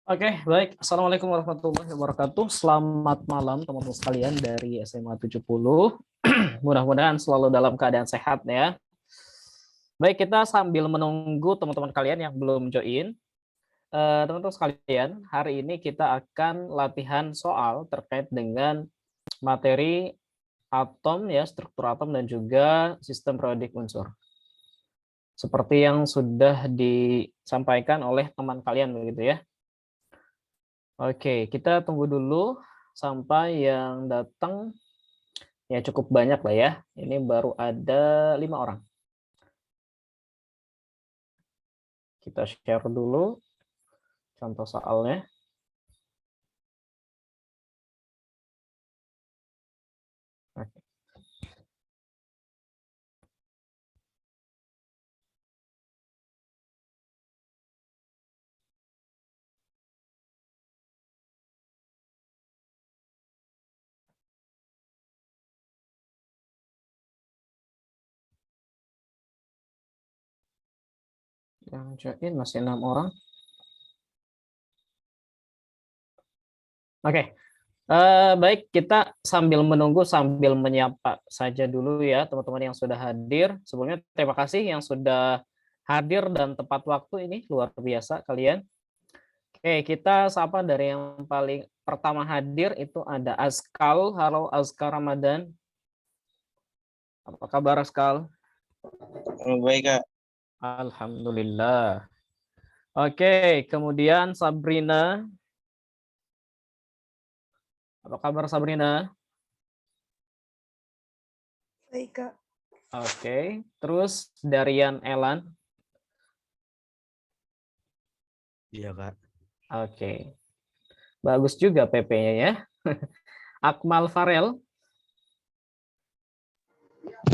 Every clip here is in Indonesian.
Oke, baik. Assalamualaikum warahmatullahi wabarakatuh. Selamat malam teman-teman sekalian dari SMA 70. Mudah-mudahan selalu dalam keadaan sehat ya. Baik, kita sambil menunggu teman-teman kalian yang belum join. Teman-teman sekalian, hari ini kita akan latihan soal terkait dengan materi atom ya, struktur atom dan juga sistem periodik unsur. Seperti yang sudah disampaikan oleh teman kalian begitu ya. Oke, kita tunggu dulu sampai yang datang ya cukup banyak lah ya. Ini baru ada 5 orang. Kita share dulu contoh soalnya. Oke. Yang join masih 6 orang. Oke. Baik, kita sambil menunggu, sambil menyapa saja dulu ya teman-teman yang sudah hadir. Sebelumnya terima kasih yang sudah hadir dan tepat waktu ini, luar biasa kalian. Oke, kita sapa dari yang paling pertama hadir itu ada Azkal. Halo Azkal Ramadan. Apa kabar Azkal? Baik, Kak. Alhamdulillah. Oke, kemudian Sabrina. Apa kabar Sabrina? Baik, Kak. Oke, terus Darian Elan. Iya, Kak. Oke. Bagus juga PP-nya ya. Akmal Farel.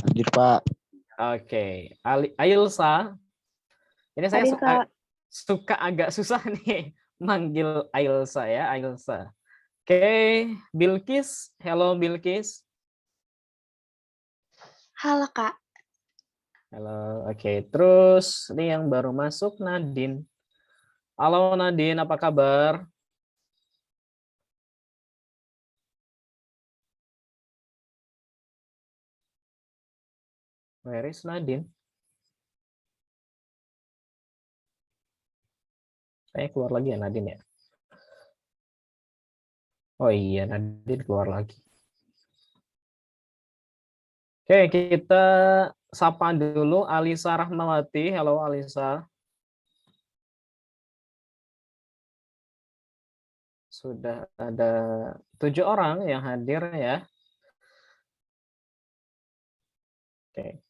Hadir, Pak. Oke. Ailsa. Ini saya Hadir, Kak. suka agak susah nih manggil Ailsa ya, Ailsa. Oke, Bilkis. Hello Bilkis. Halo, Kak. Halo. Oke, terus ini yang baru masuk Nadine. Halo Nadine, apa kabar? Where is Nadine? Saya keluar lagi ya Nadine ya. Oh iya, Nadine keluar lagi. Oke, kita sapa dulu Alisa Rahmawati. Halo Alisa. Sudah ada 7 orang yang hadir ya. Oke.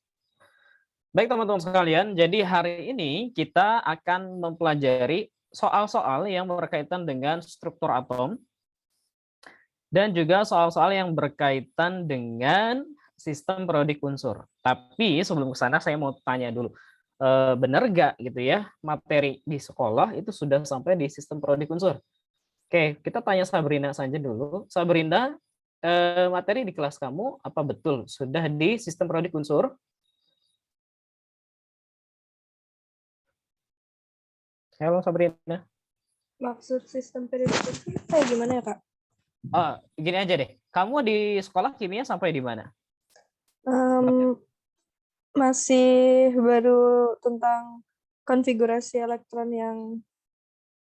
Baik teman-teman sekalian, jadi hari ini kita akan mempelajari soal-soal yang berkaitan dengan struktur atom dan juga soal-soal yang berkaitan dengan sistem periodik unsur. Tapi sebelum ke sana saya mau tanya dulu, benar nggak gitu ya materi di sekolah itu sudah sampai di sistem periodik unsur? Oke, kita tanya Sabrina saja dulu. Sabrina, materi di kelas kamu apa betul sudah di sistem periodik unsur? Halo Sabrina. Maksud sistem periodik unsur kayak gimana ya, Kak? Oh, gini aja deh. Kamu di sekolah kimia sampai di mana? Masih baru tentang konfigurasi elektron yang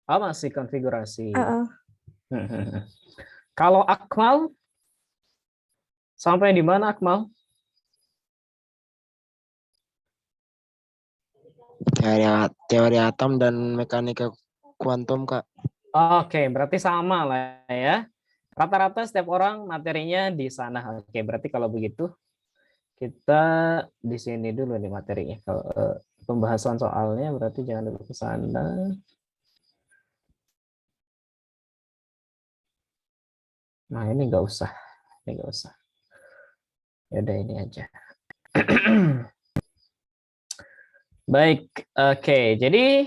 Oh, masih konfigurasi. uh-uh. Kalau Akmal, sampai di mana Akmal? Teori atom dan mekanika kuantum, Kak. Oke, berarti sama lah ya. Rata-rata setiap orang materinya di sana. Oke, berarti kalau begitu kita di sini dulu nih materinya. Kalau pembahasan soalnya berarti jangan dulu ke sana. Nah, ini nggak usah. Ini nggak usah. Ya udah ini aja. Baik, oke. Jadi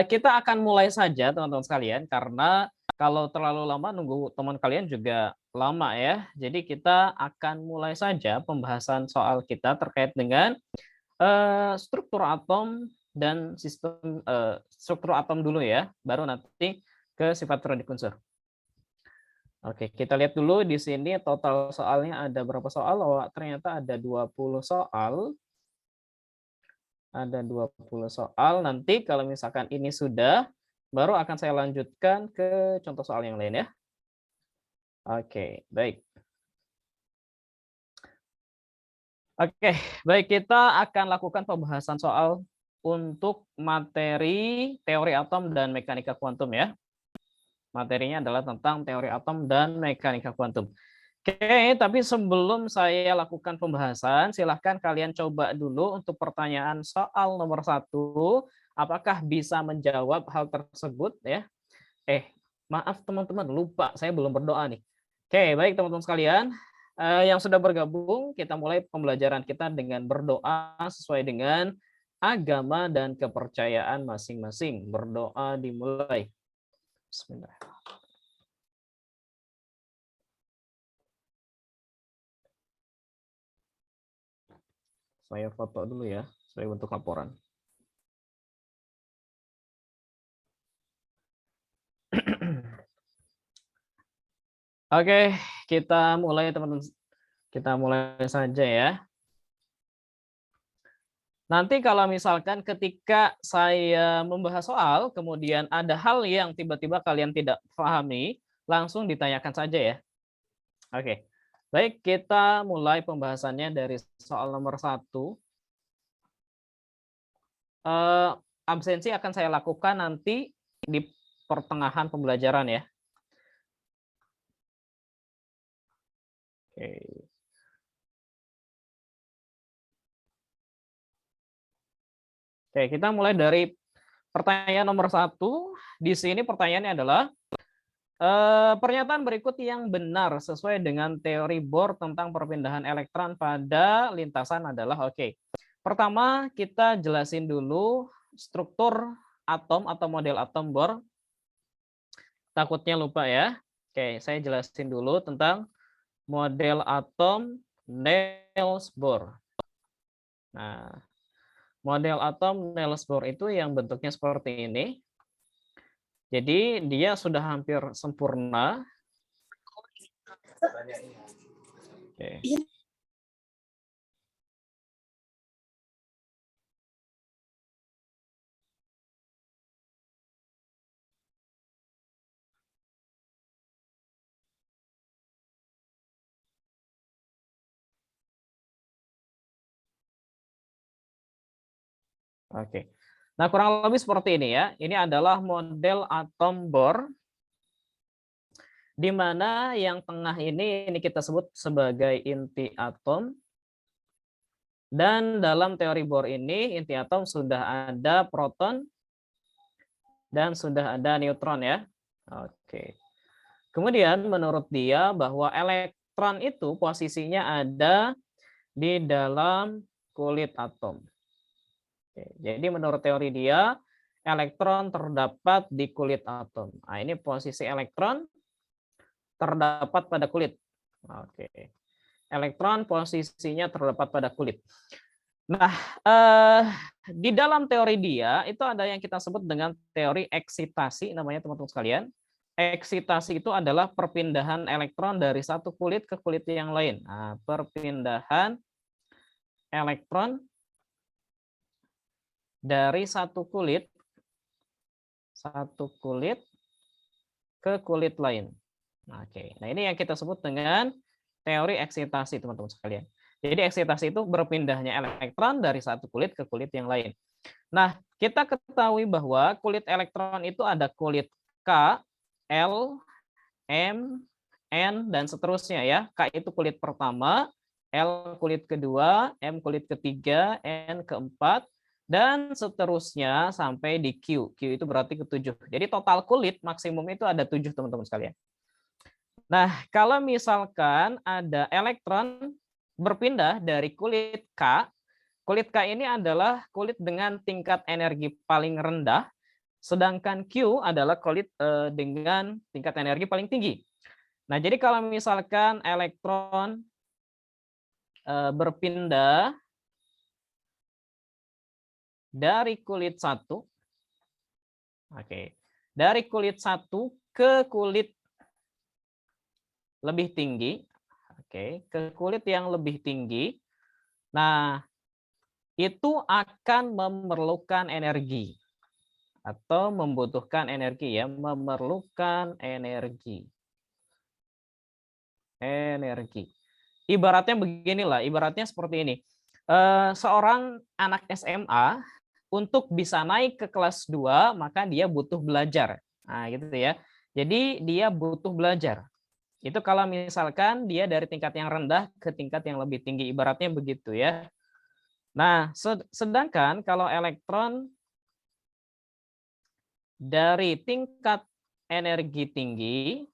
kita akan mulai saja teman-teman sekalian karena kalau terlalu lama nunggu teman kalian juga lama ya. Jadi kita akan mulai saja pembahasan soal kita terkait dengan struktur atom dan sistem struktur atom dulu ya, baru nanti ke sifat periodik unsur. Oke, kita lihat dulu di sini total soalnya ada berapa soal? Oh, ternyata ada 20 soal. Ada 20 soal. Nanti kalau misalkan ini sudah, baru akan saya lanjutkan ke contoh soal yang lain ya. Oke, baik. Oke, baik, kita akan lakukan pembahasan soal untuk materi teori atom dan mekanika kuantum ya. Materinya adalah tentang teori atom dan mekanika kuantum. Oke, tapi sebelum saya lakukan pembahasan, silahkan kalian coba dulu untuk pertanyaan soal nomor 1. Apakah bisa menjawab hal tersebut ya? Maaf teman-teman, lupa saya belum berdoa nih. Oke, baik teman-teman sekalian, yang sudah bergabung, kita mulai pembelajaran kita dengan berdoa sesuai dengan agama dan kepercayaan masing-masing. Berdoa dimulai. Bismillah. Saya foto dulu ya, saya untuk laporan. Oke, kita mulai teman-teman. Kita mulai saja ya. Nanti kalau misalkan ketika saya membahas soal, kemudian ada hal yang tiba-tiba kalian tidak pahami, langsung ditanyakan saja ya. Oke, baik, kita mulai pembahasannya dari soal nomor 1. Absensi akan saya lakukan nanti di pertengahan pembelajaran ya. Oke. Oke, kita mulai dari pertanyaan nomor 1. Di sini pertanyaannya adalah, pernyataan berikut yang benar sesuai dengan teori Bohr tentang perpindahan elektron pada lintasan adalah, oke. Pertama, kita jelasin dulu struktur atom atau model atom Bohr. Takutnya lupa ya. Oke, saya jelasin dulu tentang model atom Niels Bohr. Nah, model atom Niels Bohr itu yang bentuknya seperti ini. Jadi dia sudah hampir sempurna. Oke. Oke. Nah, kurang lebih seperti ini ya. Ini adalah model atom Bohr, di mana yang tengah ini kita sebut sebagai inti atom. Dan dalam teori Bohr ini, inti atom sudah ada proton dan sudah ada neutron ya. Oke. Kemudian menurut dia bahwa elektron itu posisinya ada di dalam kulit atom. Oke, jadi menurut teori dia, elektron terdapat di kulit atom. Nah, ini posisi elektron terdapat pada kulit. Oke. Elektron posisinya terdapat pada kulit. Nah, di dalam teori dia itu ada yang kita sebut dengan teori eksitasi namanya teman-teman sekalian. Eksitasi itu adalah perpindahan elektron dari satu kulit ke kulit yang lain. Nah, perpindahan elektron dari satu kulit ke kulit lain. Oke. Nah, ini yang kita sebut dengan teori eksitasi teman-teman sekalian. Jadi eksitasi itu berpindahnya elektron dari satu kulit ke kulit yang lain. Nah, kita ketahui bahwa kulit elektron itu ada kulit K, L, M, N, dan seterusnya ya. K itu kulit pertama, L kulit kedua, M kulit ketiga, N keempat, dan seterusnya sampai di Q. Q itu berarti ketujuh. Jadi total kulit maksimum itu ada 7 teman-teman sekalian. Nah, kalau misalkan ada elektron berpindah dari kulit K kulit K ini adalah kulit dengan tingkat energi paling rendah, sedangkan Q adalah kulit dengan tingkat energi paling tinggi. Nah, jadi kalau misalkan elektron berpindah dari kulit satu, oke, dari kulit satu ke kulit lebih tinggi, oke, ke kulit yang lebih tinggi. Nah, itu akan memerlukan energi atau membutuhkan energi ya, memerlukan energi. Ibaratnya beginilah, ibaratnya seperti ini. Seorang anak SMA untuk bisa naik ke kelas 2, maka dia butuh belajar. Nah, gitu ya. Jadi dia butuh belajar. Itu kalau misalkan dia dari tingkat yang rendah ke tingkat yang lebih tinggi, ibaratnya begitu ya. Nah, sedangkan kalau elektron dari tingkat energi tinggi,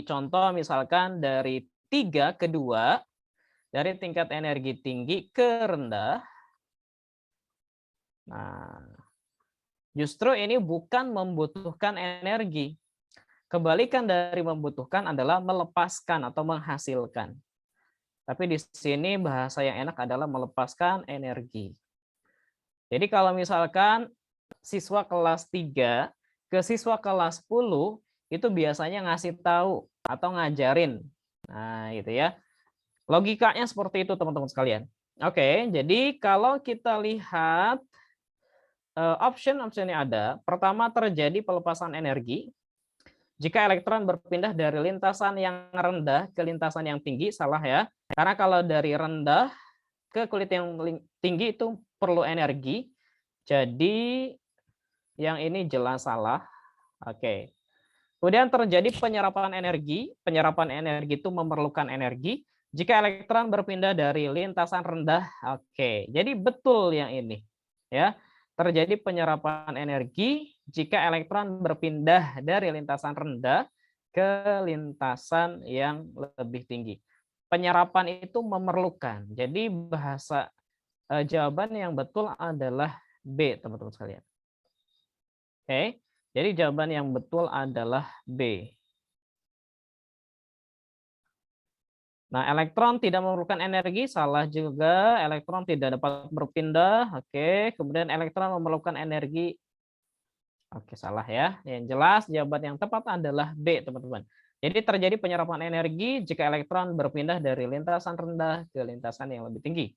contoh misalkan dari 3 ke 2, dari tingkat energi tinggi ke rendah. Nah, justru ini bukan membutuhkan energi. Kebalikan dari membutuhkan adalah melepaskan atau menghasilkan. Tapi di sini bahasa yang enak adalah melepaskan energi. Jadi kalau misalkan siswa kelas 3 ke siswa kelas 10 itu biasanya ngasih tahu atau ngajarin. Nah, gitu ya. Logikanya seperti itu teman-teman sekalian. Oke, jadi kalau kita lihat option-optionnya ada. Pertama, terjadi pelepasan energi. Jika elektron berpindah dari lintasan yang rendah ke lintasan yang tinggi, salah ya. Karena kalau dari rendah ke kulit yang tinggi itu perlu energi. Jadi yang ini jelas salah. Oke. Kemudian terjadi penyerapan energi. Penyerapan energi itu memerlukan energi. Jika elektron berpindah dari lintasan rendah, oke. Jadi betul yang ini. Ya. Terjadi penyerapan energi jika elektron berpindah dari lintasan rendah ke lintasan yang lebih tinggi. Penyerapan itu memerlukan. Jadi bahasa jawaban yang betul adalah B, teman-teman sekalian. Oke. Jadi jawaban yang betul adalah B. Nah, elektron tidak memerlukan energi, salah juga. Elektron tidak dapat berpindah. Oke, kemudian elektron memerlukan energi. Oke, salah ya. Yang jelas jawaban yang tepat adalah B, teman-teman. Jadi terjadi penyerapan energi jika elektron berpindah dari lintasan rendah ke lintasan yang lebih tinggi.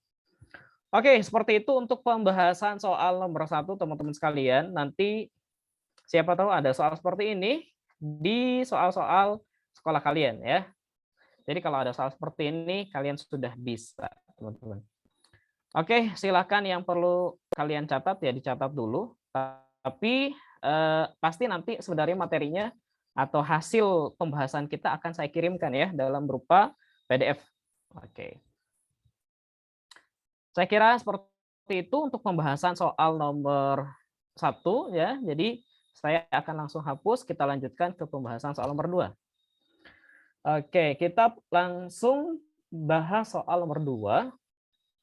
Oke, seperti itu untuk pembahasan soal nomor 1, teman-teman sekalian. Nanti siapa tahu ada soal seperti ini di soal-soal sekolah kalian ya. Jadi kalau ada soal seperti ini, kalian sudah bisa, teman-teman. Oke, silakan yang perlu kalian catat ya dicatat dulu. Tapi pasti nanti sebenarnya materinya atau hasil pembahasan kita akan saya kirimkan ya dalam berupa PDF. Oke. Saya kira seperti itu untuk pembahasan soal nomor 1 ya. Jadi saya akan langsung hapus, kita lanjutkan ke pembahasan soal nomor 2. Oke, kita langsung bahas soal nomor 2.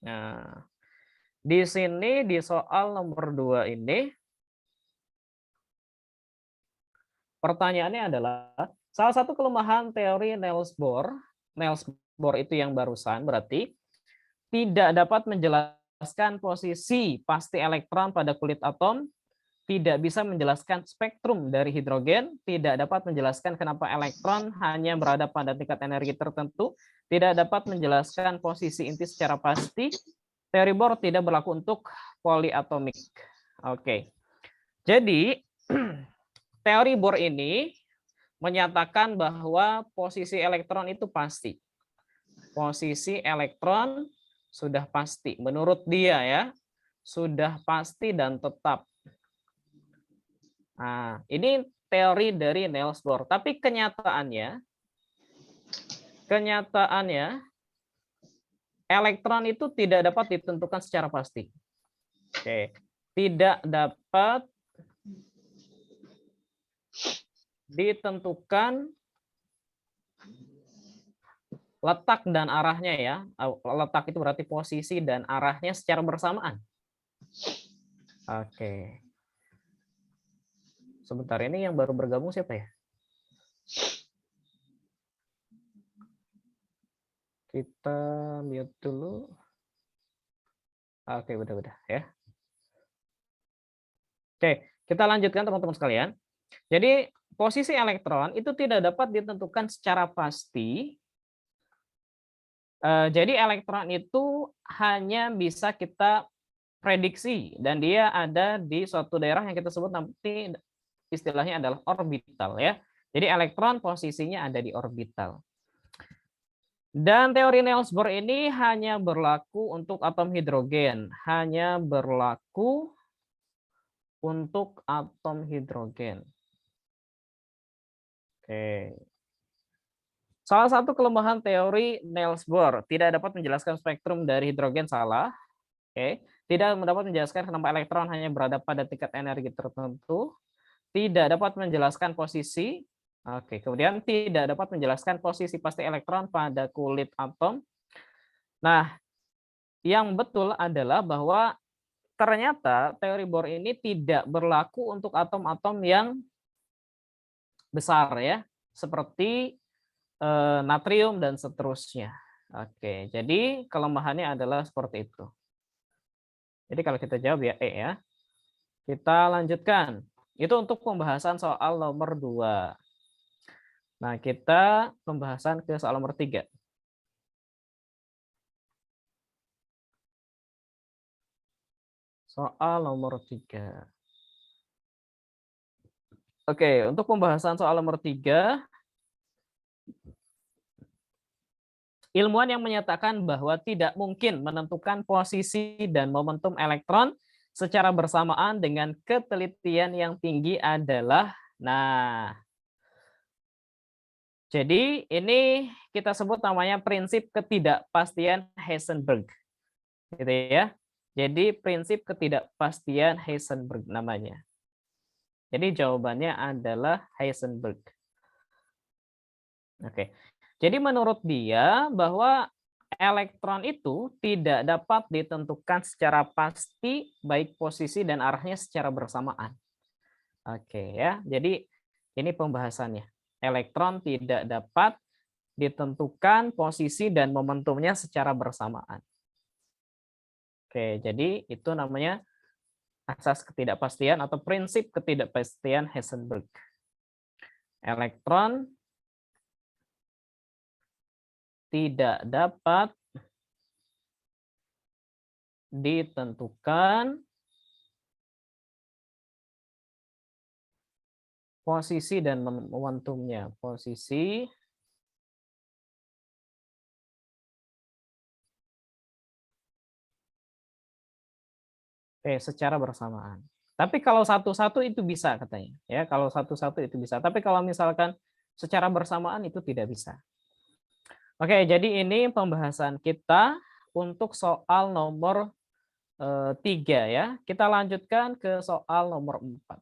Nah, di sini di soal nomor 2 ini pertanyaannya adalah salah satu kelemahan teori Niels Bohr itu yang barusan berarti tidak dapat menjelaskan posisi pasti elektron pada kulit atom, tidak bisa menjelaskan spektrum dari hidrogen, tidak dapat menjelaskan kenapa elektron hanya berada pada tingkat energi tertentu, tidak dapat menjelaskan posisi inti secara pasti, teori Bohr tidak berlaku untuk poliatomik. Oke. Jadi, teori Bohr ini menyatakan bahwa posisi elektron itu pasti. Posisi elektron sudah pasti. Menurut dia ya, sudah pasti dan tetap. Nah, ini teori dari Niels Bohr. Tapi kenyataannya elektron itu tidak dapat ditentukan secara pasti. Oke, tidak dapat ditentukan letak dan arahnya ya. Letak itu berarti posisi dan arahnya secara bersamaan. Oke. Sebentar, ini yang baru bergabung siapa ya? Kita mute dulu. Oke, udah ya. Oke, kita lanjutkan teman-teman sekalian. Jadi posisi elektron itu tidak dapat ditentukan secara pasti. Jadi elektron itu hanya bisa kita prediksi dan dia ada di suatu daerah yang kita sebut nanti istilahnya adalah orbital ya. Jadi elektron posisinya ada di orbital. Dan teori Niels Bohr ini hanya berlaku untuk atom hidrogen, hanya berlaku untuk atom hidrogen. Oke. Salah satu kelemahan teori Niels Bohr tidak dapat menjelaskan spektrum dari hidrogen salah. Oke. Tidak dapat menjelaskan kenapa elektron hanya berada pada tingkat energi tertentu. Tidak dapat menjelaskan posisi. Oke. Kemudian tidak dapat menjelaskan posisi pasti elektron pada kulit atom. Nah, yang betul adalah bahwa ternyata teori Bohr ini tidak berlaku untuk atom-atom yang besar ya, seperti natrium dan seterusnya. Oke, jadi kelemahannya adalah seperti itu. Jadi kalau kita jawab ya E ya. Kita lanjutkan. Itu untuk pembahasan soal nomor 2. Nah, kita pembahasan ke soal nomor 3. Soal nomor 3. Oke, untuk pembahasan soal nomor 3, ilmuwan yang menyatakan bahwa tidak mungkin menentukan posisi dan momentum elektron secara bersamaan dengan ketelitian yang tinggi adalah, nah, jadi ini kita sebut namanya prinsip ketidakpastian Heisenberg, gitu ya. Jadi prinsip ketidakpastian Heisenberg namanya. Jadi jawabannya adalah Heisenberg. Oke. Jadi menurut dia bahwa elektron itu tidak dapat ditentukan secara pasti baik posisi dan arahnya secara bersamaan. Oke ya. Jadi ini pembahasannya. Elektron tidak dapat ditentukan posisi dan momentumnya secara bersamaan. Oke, jadi itu namanya asas ketidakpastian atau prinsip ketidakpastian Heisenberg. Elektron tidak dapat ditentukan posisi dan momentumnya. Posisi secara bersamaan. Tapi kalau satu-satu itu bisa katanya. Ya, kalau satu-satu itu bisa. Tapi kalau misalkan secara bersamaan itu tidak bisa. Oke, jadi ini pembahasan kita untuk soal nomor 3 ya. Kita lanjutkan ke soal nomor 4.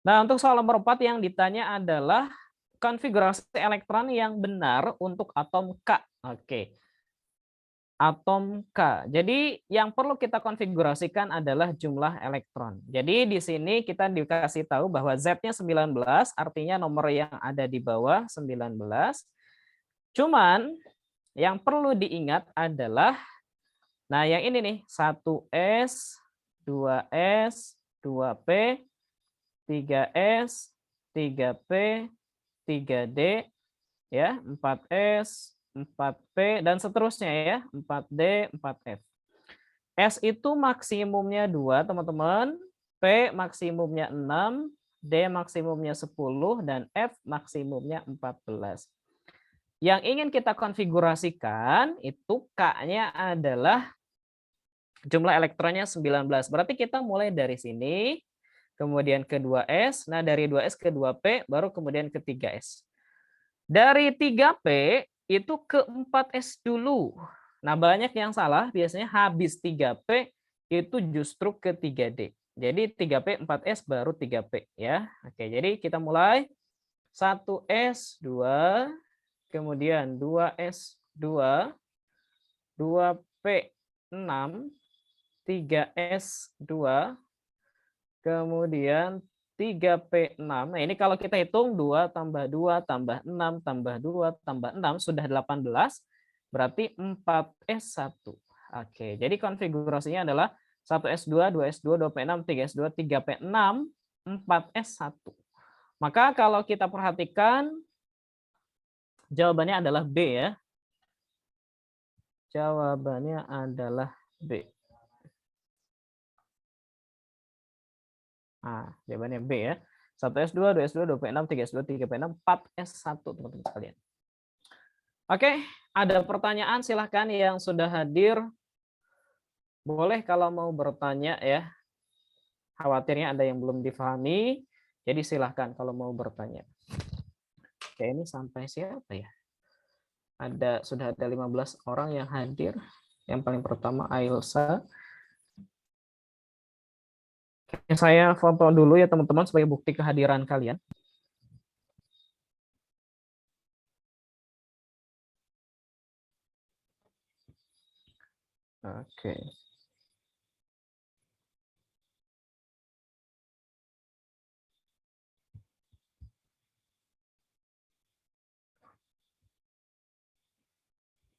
Nah, untuk soal nomor 4 yang ditanya adalah konfigurasi elektron yang benar untuk atom K. Oke. Atom K. Jadi yang perlu kita konfigurasikan adalah jumlah elektron. Jadi di sini kita dikasih tahu bahwa Z-nya 19, artinya nomor yang ada di bawah 19. Cuman yang perlu diingat adalah, nah yang ini nih, 1S, 2S, 2P, 3S, 3P, 3D, ya, 4S, 4P, dan seterusnya ya, 4D, 4F. S itu maksimumnya 2, teman-teman. P maksimumnya 6, D maksimumnya 10, dan F maksimumnya 14. Yang ingin kita konfigurasikan itu K-nya adalah jumlah elektronnya 19. Berarti kita mulai dari sini, kemudian ke 2S, nah dari 2S ke 2P, baru kemudian ke 3S. Dari 3P itu ke 4S dulu. Nah banyak yang salah, biasanya habis 3P itu justru ke 3D. Jadi 3P, 4S, baru 3P. Ya. Oke, jadi kita mulai 1S, 2, kemudian 2S2, 2P6, 3S2, kemudian 3P6. Nah, ini kalau kita hitung 2 tambah 2 tambah 6 tambah 2 tambah 6 sudah 18, berarti 4S1. Oke, jadi konfigurasinya adalah 1S2, 2S2, 2P6, 3S2, 3P6, 4S1. Maka kalau kita perhatikan, jawabannya adalah B ya. Jawabannya adalah B. Nah, jawabannya B ya. 1S2, 2S2, 2P6, 3S2, 3P6, 4S1 teman-teman sekalian. Oke, ada pertanyaan silahkan yang sudah hadir. Boleh kalau mau bertanya ya. Khawatirnya ada yang belum difahami, jadi silahkan kalau mau bertanya. Oke, ini sampai siapa ya? Sudah ada 15 orang yang hadir. Yang paling pertama Ailsa. Saya foto dulu ya teman-teman sebagai bukti kehadiran kalian. Oke.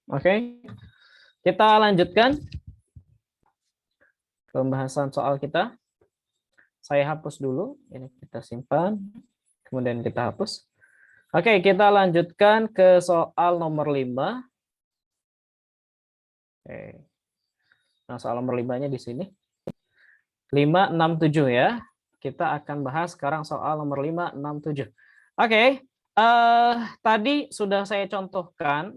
Oke. Kita lanjutkan pembahasan soal kita. Saya hapus dulu, ini kita simpan, kemudian kita hapus. Oke, kita lanjutkan ke soal nomor 5. Oke. Nah, soal nomor 5-nya di sini. 5, 6, 7 ya. Kita akan bahas sekarang soal nomor 5, 6, 7. Oke, tadi sudah saya contohkan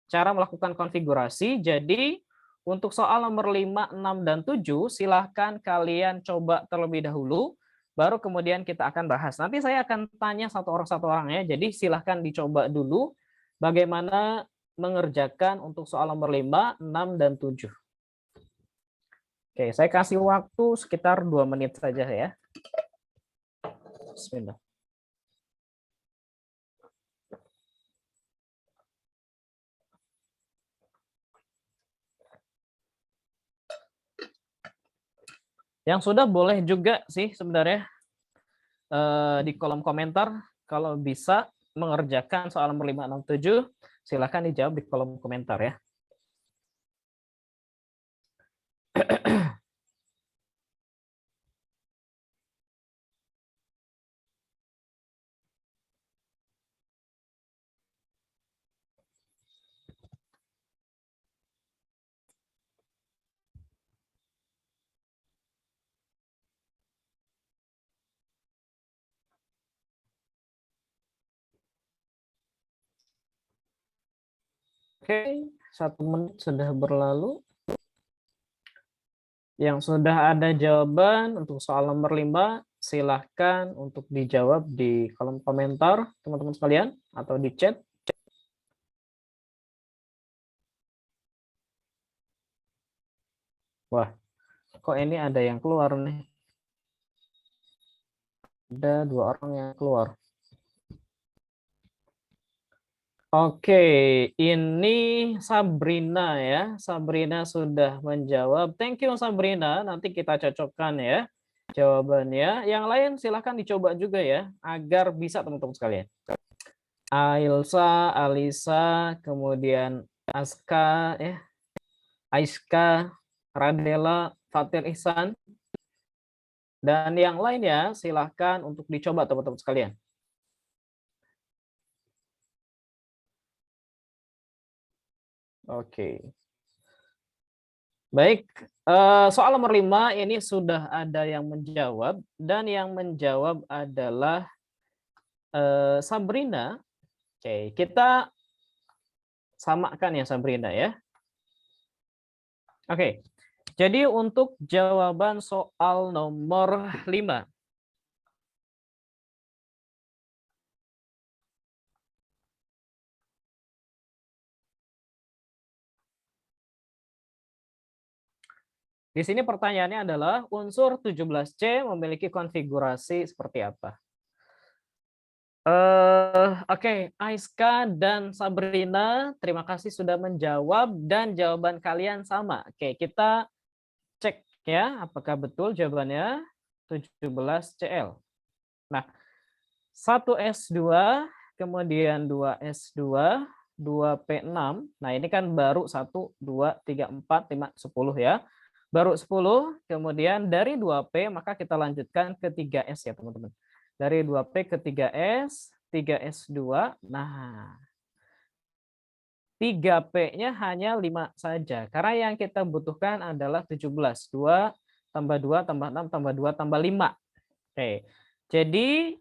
cara melakukan konfigurasi. Jadi, untuk soal nomor 5, 6, dan 7, silahkan kalian coba terlebih dahulu, baru kemudian kita akan bahas. Nanti saya akan tanya satu orang ya, jadi silahkan dicoba dulu bagaimana mengerjakan untuk soal nomor 5, 6, dan 7. Oke, saya kasih waktu sekitar 2 menit saja ya. Bismillah. Yang sudah boleh juga sih sebenarnya di kolom komentar kalau bisa mengerjakan soal nomor 5, 6, 7, silahkan dijawab di kolom komentar ya. Oke, 1 menit sudah berlalu. Yang sudah ada jawaban untuk soal nomor 5, silahkan untuk dijawab di kolom komentar, teman-teman sekalian, atau di chat. Wah, kok ini ada yang keluar nih? Ada 2 orang yang keluar. Oke, ini Sabrina ya. Sabrina sudah menjawab. Thank you Sabrina. Nanti kita cocokkan ya jawabannya. Yang lain silahkan dicoba juga ya, agar bisa teman-teman sekalian. Ailsa, Alisa, kemudian Aska, ya, Aiska, Radela, Fatir Ihsan, dan yang lainnya silahkan untuk dicoba teman-teman sekalian. Oke. Baik, soal nomor 5 ini sudah ada yang menjawab, dan yang menjawab adalah Sabrina. Oke, kita samakan ya Sabrina ya. Oke, jadi untuk jawaban soal nomor 5. Di sini pertanyaannya adalah unsur 17C memiliki konfigurasi seperti apa? Oke, Aiska dan Sabrina, terima kasih sudah menjawab dan jawaban kalian sama. Oke, kita cek ya, apakah betul jawabannya 17 CL. Nah, 1 S2, kemudian 2 S2, 2 P6. Nah, ini kan baru 1, 2, 3, 4, 5, 10 ya. Baru 10, kemudian dari 2P maka kita lanjutkan ke 3S ya, teman-teman. Dari 2P ke 3S, 3S2. Nah, 3P-nya hanya 5 saja. Karena yang kita butuhkan adalah 17. 2 tambah 2 tambah 6 tambah 2 tambah 5. Oke. Jadi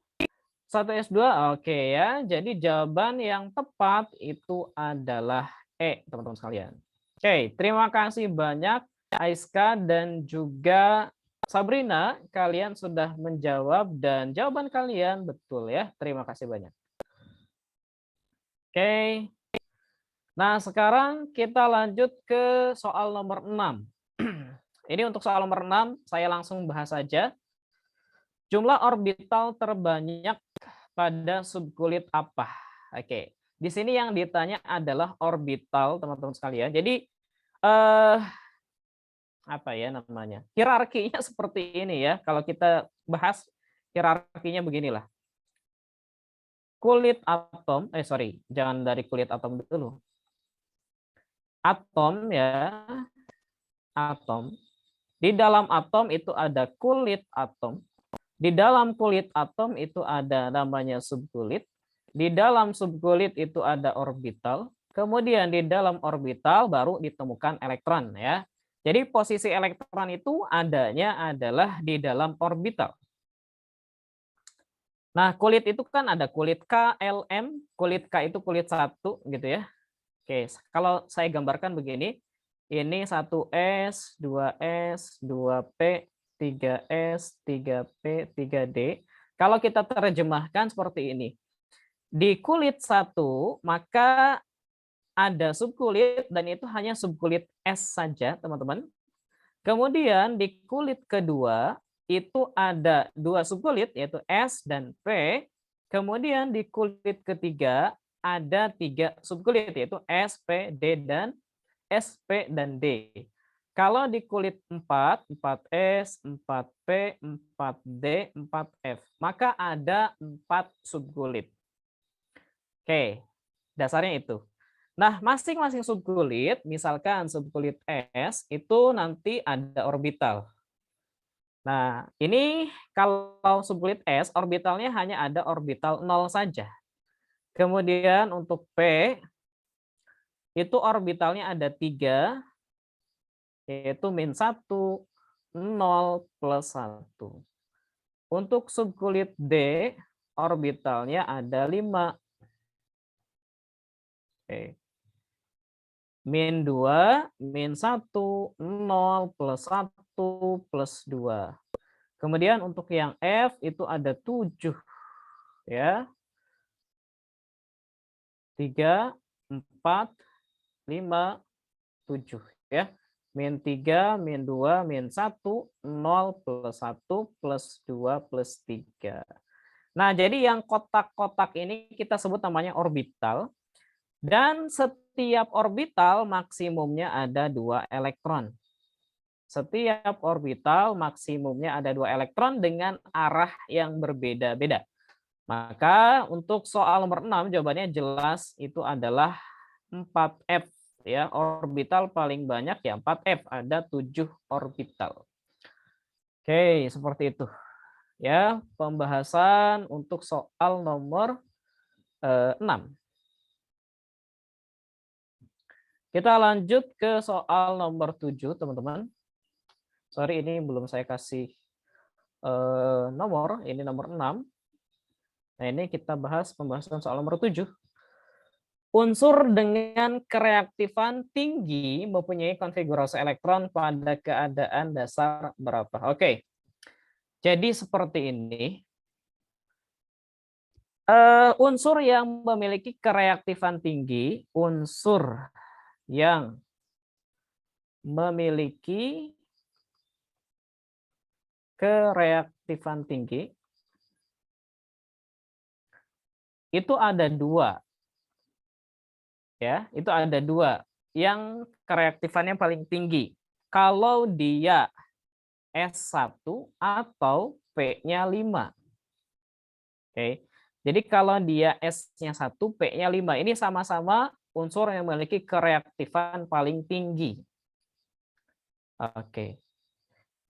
1S2 oke ya. Jadi jawaban yang tepat itu adalah E, teman-teman sekalian. Oke, terima kasih banyak Aiska dan juga Sabrina, kalian sudah menjawab dan jawaban kalian betul ya. Terima kasih banyak. Oke. Nah, sekarang kita lanjut ke soal nomor 6. Ini untuk soal nomor 6, saya langsung bahas saja. Jumlah orbital terbanyak pada subkulit apa? Oke. Di sini yang ditanya adalah orbital, teman-teman sekalian. Jadi apa ya namanya? Hierarkinya seperti ini ya. Kalau kita bahas hierarkinya beginilah. Kulit atom, jangan dari kulit atom dulu. Atom ya, atom. Di dalam atom itu ada kulit atom. Di dalam kulit atom itu ada namanya subkulit. Di dalam subkulit itu ada orbital. Kemudian di dalam orbital baru ditemukan elektron ya. Jadi posisi elektron itu adanya adalah di dalam orbital. Nah, kulit itu kan ada kulit K, L, M. Kulit K itu kulit 1 gitu ya. Oke, kalau saya gambarkan begini. Ini 1S, 2S, 2P, 3S, 3P, 3D. Kalau kita terjemahkan seperti ini. Di kulit 1, maka ada subkulit dan itu hanya subkulit S saja, teman-teman. Kemudian di kulit kedua itu ada 2 subkulit yaitu S dan P. Kemudian di kulit ketiga ada 3 subkulit yaitu S, P, D dan SP dan D. Kalau di kulit 4, 4S, 4P, 4D, 4F, maka ada 4 subkulit. Oke, dasarnya itu. Nah, masing-masing subkulit, misalkan subkulit S, itu nanti ada orbital. Nah, ini kalau subkulit S, orbitalnya hanya ada orbital 0 saja. Kemudian untuk P, itu orbitalnya ada 3, yaitu -1, 0, +1. Untuk subkulit D, orbitalnya ada 5. Oke. -2, -1, 0, +1, +2. Kemudian untuk yang F itu ada 7. Ya. 3, 4, 5, 7. Ya. -3, -2, -1, 0, +1, +2, +3. Nah, jadi yang kotak-kotak ini kita sebut namanya orbital. Dan setiap orbital maksimumnya ada 2 elektron. Setiap orbital maksimumnya ada 2 elektron dengan arah yang berbeda-beda. Maka untuk soal nomor 6 jawabannya jelas itu adalah 4F. Ya, orbital paling banyak ya 4F, ada 7 orbital. Oke, seperti itu. Ya, pembahasan untuk soal nomor 6. Kita lanjut ke soal nomor 7, teman-teman. Sorry, ini belum saya kasih nomor, ini nomor 6. Nah, ini kita bahas pembahasan soal nomor 7. Unsur dengan kereaktifan tinggi mempunyai konfigurasi elektron pada keadaan dasar berapa? Oke, jadi seperti ini. Unsur yang memiliki kereaktifan tinggi, unsur yang memiliki kereaktifan tinggi itu ada dua. Ya, itu ada dua yang kereaktifannya paling tinggi. Kalau dia S1 atau P-nya 5. Oke. Jadi kalau dia S-nya 1, P-nya 5. Ini sama-sama unsur yang memiliki kereaktifan paling tinggi. Oke.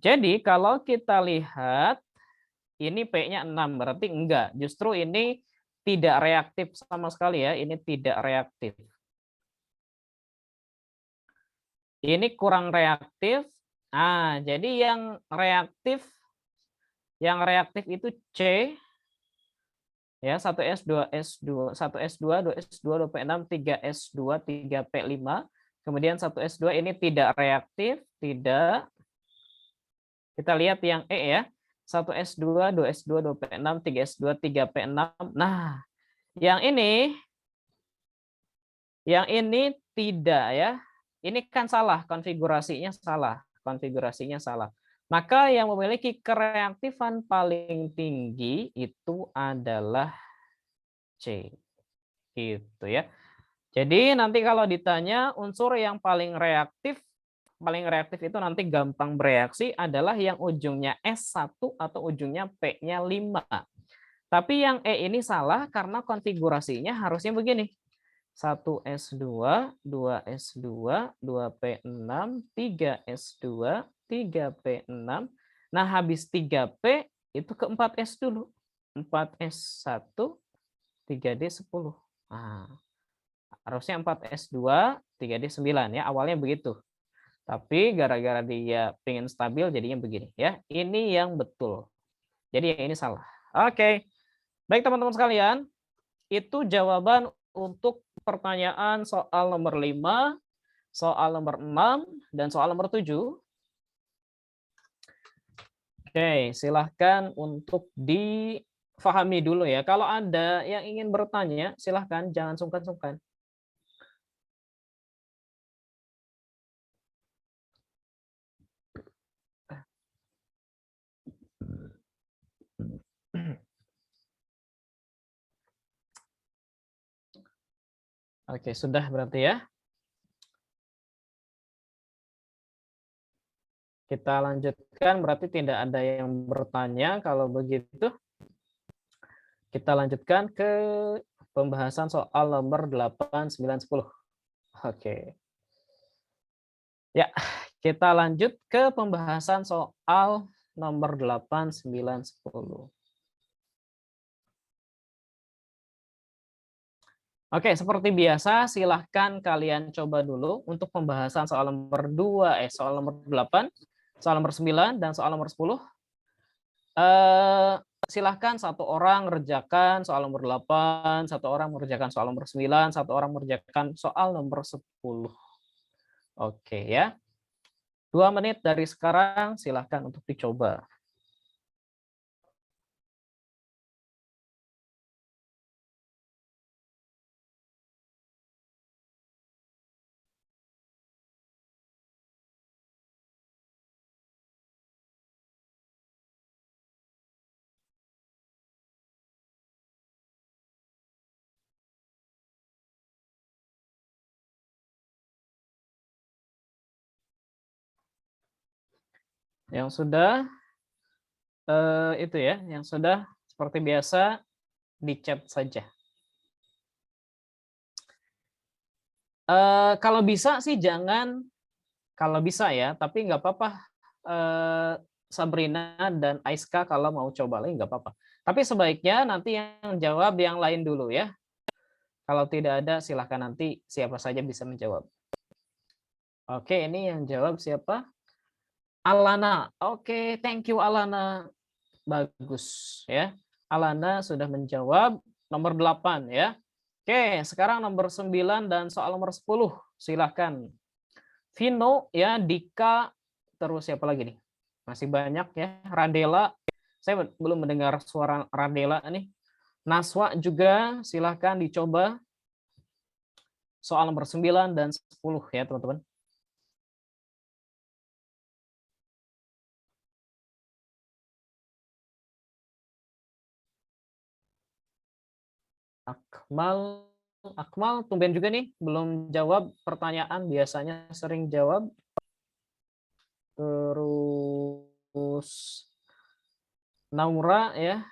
Jadi kalau kita lihat ini P-nya 6, berarti enggak. Justru ini tidak reaktif sama sekali ya. Ini tidak reaktif. Ini kurang reaktif. Nah, jadi yang reaktif itu C ya, 1S2 S2, 1S2, 2S2, 2P6, 3S2, 3P5. Kemudian 1S2 ini tidak reaktif, tidak. Kita lihat yang E ya. 1S2, 2S2, 2P6, 3S2, 3P6. Nah, yang ini tidak ya. Ini kan salah, konfigurasinya salah. Konfigurasinya salah. Maka yang memiliki kereaktifan paling tinggi itu adalah C. Gitu ya. Jadi nanti kalau ditanya unsur yang paling reaktif itu nanti gampang bereaksi adalah yang ujungnya S1 atau ujungnya P-nya 5. Tapi yang E ini salah karena konfigurasinya harusnya begini. 1S2, 2S2, 2P6, 3S2, 3P6. Nah, habis 3P itu ke 4S dulu. 4S1, 3D10. Nah, harusnya 4S2, 3D9 ya, awalnya begitu. Tapi gara-gara dia pengen stabil jadinya begini ya. Ini yang betul. Jadi yang ini salah. Oke. Baik teman-teman sekalian, itu jawaban untuk pertanyaan soal nomor 5, soal nomor 6, dan soal nomor 7. Oke, silahkan untuk difahami dulu ya. Kalau ada yang ingin bertanya, silahkan, jangan sungkan-sungkan. Oke, sudah berarti ya. Kita lanjutkan, berarti tidak ada yang bertanya. Kalau begitu, kita lanjutkan ke pembahasan soal nomor 8, 9, 10. Oke. Ya, kita lanjut ke pembahasan soal nomor 8, 9, 10. Oke, seperti biasa, silahkan kalian coba dulu untuk pembahasan soal nomor 2, soal nomor 8, soal nomor 9, dan soal nomor 10. Silahkan satu orang mengerjakan soal nomor 8, satu orang mengerjakan soal nomor 9, satu orang mengerjakan soal nomor 10. Oke ya. 2 menit dari sekarang, silahkan untuk dicoba. Yang sudah, itu ya, yang sudah seperti biasa, di chat saja. Kalau bisa sih jangan, kalau bisa ya, tapi nggak apa-apa. Sabrina dan Aiska kalau mau coba lagi nggak apa-apa. Tapi sebaiknya nanti yang jawab yang lain dulu ya. Kalau tidak ada, silahkan nanti siapa saja bisa menjawab. Oke, ini yang jawab siapa? Alana. Oke, thank you Alana. Bagus ya. Alana sudah menjawab nomor 8 ya. Oke, sekarang nomor 9 dan soal nomor 10. Silahkan. Vino ya, Dika, terus siapa lagi nih? Masih banyak ya. Radela. Saya belum mendengar suara Radela nih. Naswa juga silahkan dicoba. Soal nomor 9 dan 10 ya, teman-teman. Akmal, Akmal, tumben juga nih belum jawab pertanyaan, biasanya sering jawab. Terus Naura ya,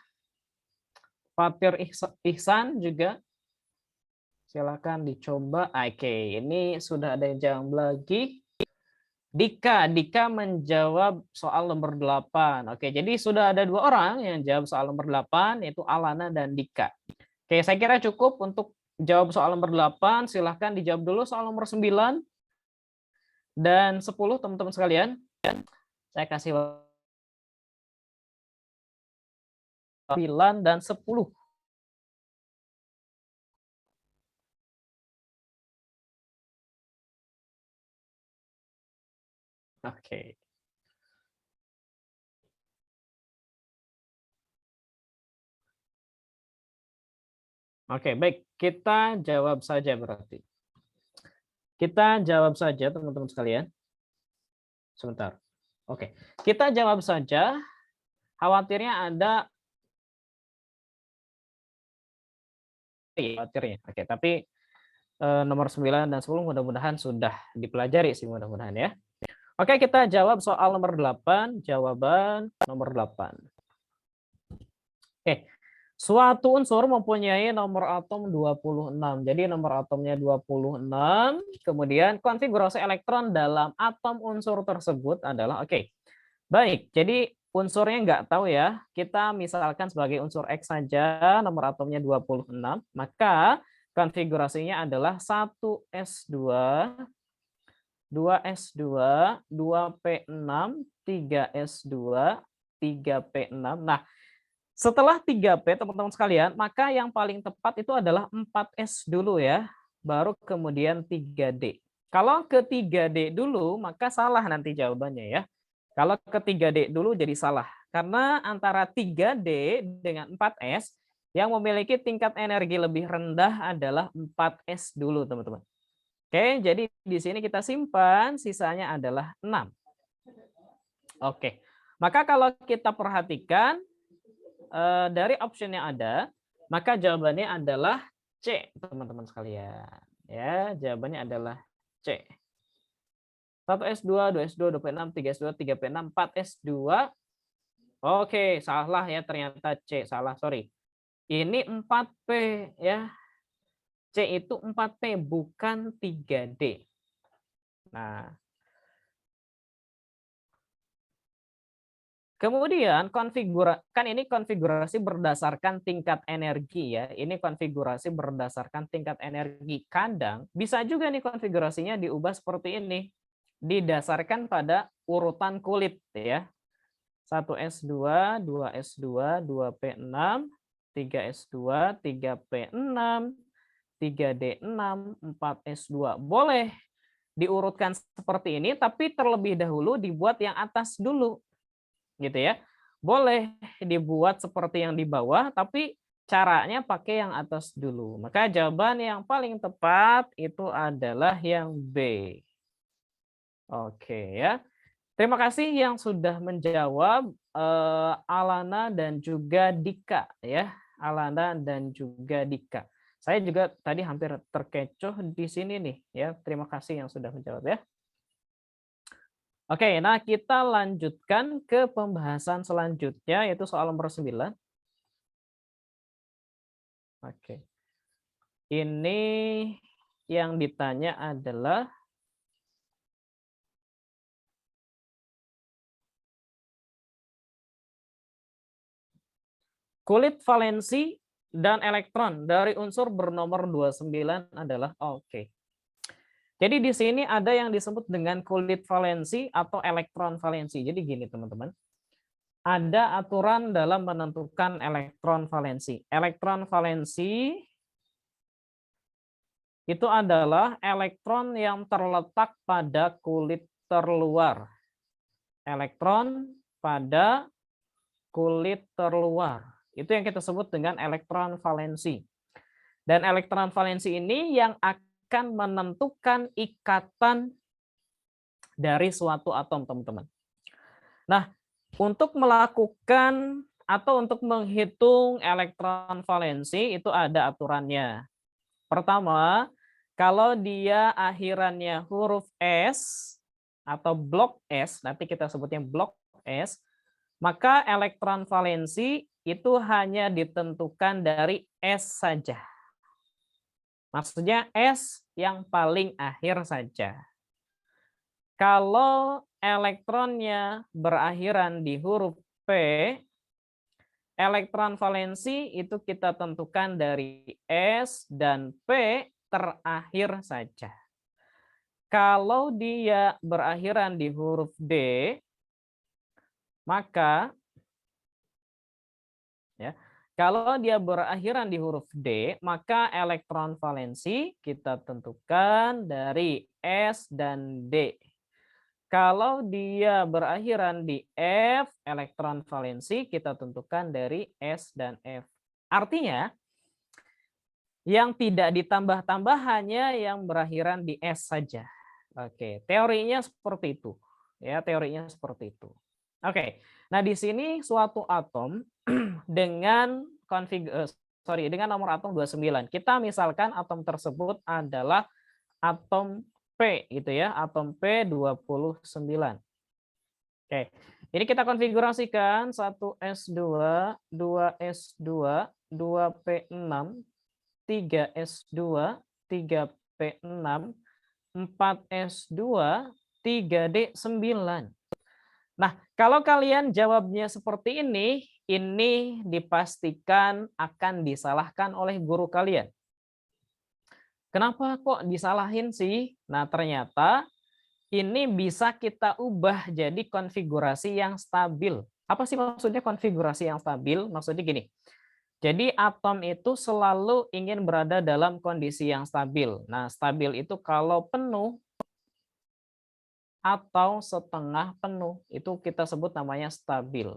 Fatir Ihsan juga. Silakan dicoba. Oke, ini sudah ada yang jawab lagi. Dika menjawab soal nomor 8. Oke, jadi sudah ada 2 orang yang jawab soal nomor 8, yaitu Alana dan Dika. Oke, saya kira cukup untuk jawab soal nomor 8. Silahkan dijawab dulu soal nomor 9 dan 10, teman-teman sekalian. Saya kasih 9 dan 10. Oke. Oke, baik. Kita jawab saja berarti. Kita jawab saja, teman-teman sekalian. Sebentar. Oke, kita jawab saja. Khawatirnya ada khawatirnya. Oke, tapi nomor 9 dan 10 mudah-mudahan sudah dipelajari sih, mudah-mudahan ya. Oke, kita jawab soal nomor 8. Jawaban nomor 8. Oke. Suatu unsur mempunyai nomor atom 26. Jadi nomor atomnya 26. Kemudian konfigurasi elektron dalam atom unsur tersebut adalah oke. Baik, jadi unsurnya nggak tahu ya. Kita misalkan sebagai unsur X saja, nomor atomnya 26. Maka konfigurasinya adalah 1s2, 2s2, 2p6, 3s2, 3p6. Nah, setelah 3P, teman-teman sekalian, maka yang paling tepat itu adalah 4S dulu ya, baru kemudian 3D. Kalau ke 3D dulu, maka salah nanti jawabannya ya. Kalau ke 3D dulu jadi salah. Karena antara 3D dengan 4S, yang memiliki tingkat energi lebih rendah adalah 4S dulu, teman-teman. Oke, jadi di sini kita simpan, sisanya adalah 6. Oke, maka kalau kita perhatikan, dari option yang ada, maka jawabannya adalah C, teman-teman sekalian. Ya, jawabannya adalah C. 1S2, 2S2, 2P6, 3S2, 3P6, 4S2. Oke, salah ya ternyata C, salah, sorry. Ini 4P ya. C itu 4P bukan 3D. Nah, kemudian kan ini konfigurasi berdasarkan tingkat energi ya. Ini konfigurasi berdasarkan tingkat energi. Kadang bisa juga nih konfigurasinya diubah seperti ini. Didasarkan pada urutan kulit ya. 1s2, 2s2, 2p6, 3s2, 3p6, 3d6, 4s2. Boleh diurutkan seperti ini, tapi terlebih dahulu dibuat yang atas dulu. Gitu ya. Boleh dibuat seperti yang di bawah, tapi caranya pakai yang atas dulu. Maka jawaban yang paling tepat itu adalah yang B. Oke ya. Terima kasih yang sudah menjawab, Alana dan juga Dika ya. Alana dan juga Dika. Saya juga tadi hampir terkecoh di sini nih ya. Terima kasih yang sudah menjawab ya. Oke, nah kita lanjutkan ke pembahasan selanjutnya, yaitu soal nomor 9. Oke. Ini yang ditanya adalah kulit valensi dan elektron dari unsur bernomor 29 adalah oke. Jadi di sini ada yang disebut dengan kulit valensi atau elektron valensi. Jadi gini teman-teman, ada aturan dalam menentukan elektron valensi. Elektron valensi itu adalah elektron yang terletak pada kulit terluar. Elektron pada kulit terluar. Itu yang kita sebut dengan elektron valensi. Dan elektron valensi ini yang akan menentukan ikatan dari suatu atom, teman-teman. Nah, untuk melakukan atau untuk menghitung elektron valensi itu ada aturannya. Pertama, kalau dia akhirannya huruf S atau blok S, nanti kita sebutnya blok S, maka elektron valensi itu hanya ditentukan dari S saja. Maksudnya S yang paling akhir saja. Kalau elektronnya berakhiran di huruf P, elektron valensi itu kita tentukan dari S dan P terakhir saja. Kalau dia berakhiran di huruf D, maka ya, kalau dia berakhiran di huruf D, maka elektron valensi kita tentukan dari S dan D. Kalau dia berakhiran di F, elektron valensi kita tentukan dari S dan F. Artinya, yang tidak ditambah-tambah hanya yang berakhiran di S saja. Oke, teorinya seperti itu. Ya, teorinya seperti itu. Oke. Nah, di sini suatu atom dengan dengan nomor atom 29. Kita misalkan atom tersebut adalah atom P gitu ya, atom P29. Oke. Ini kita konfigurasikan 1s2, 2s2, 2p6, 3s2, 3p6, 4s2, 3d9. Nah, kalau kalian jawabnya seperti ini dipastikan akan disalahkan oleh guru kalian. Kenapa kok disalahin sih? Nah, ternyata ini bisa kita ubah jadi konfigurasi yang stabil. Apa sih maksudnya konfigurasi yang stabil? Maksudnya gini. Jadi atom itu selalu ingin berada dalam kondisi yang stabil. Nah, stabil itu kalau penuh atau setengah penuh. Itu kita sebut namanya stabil.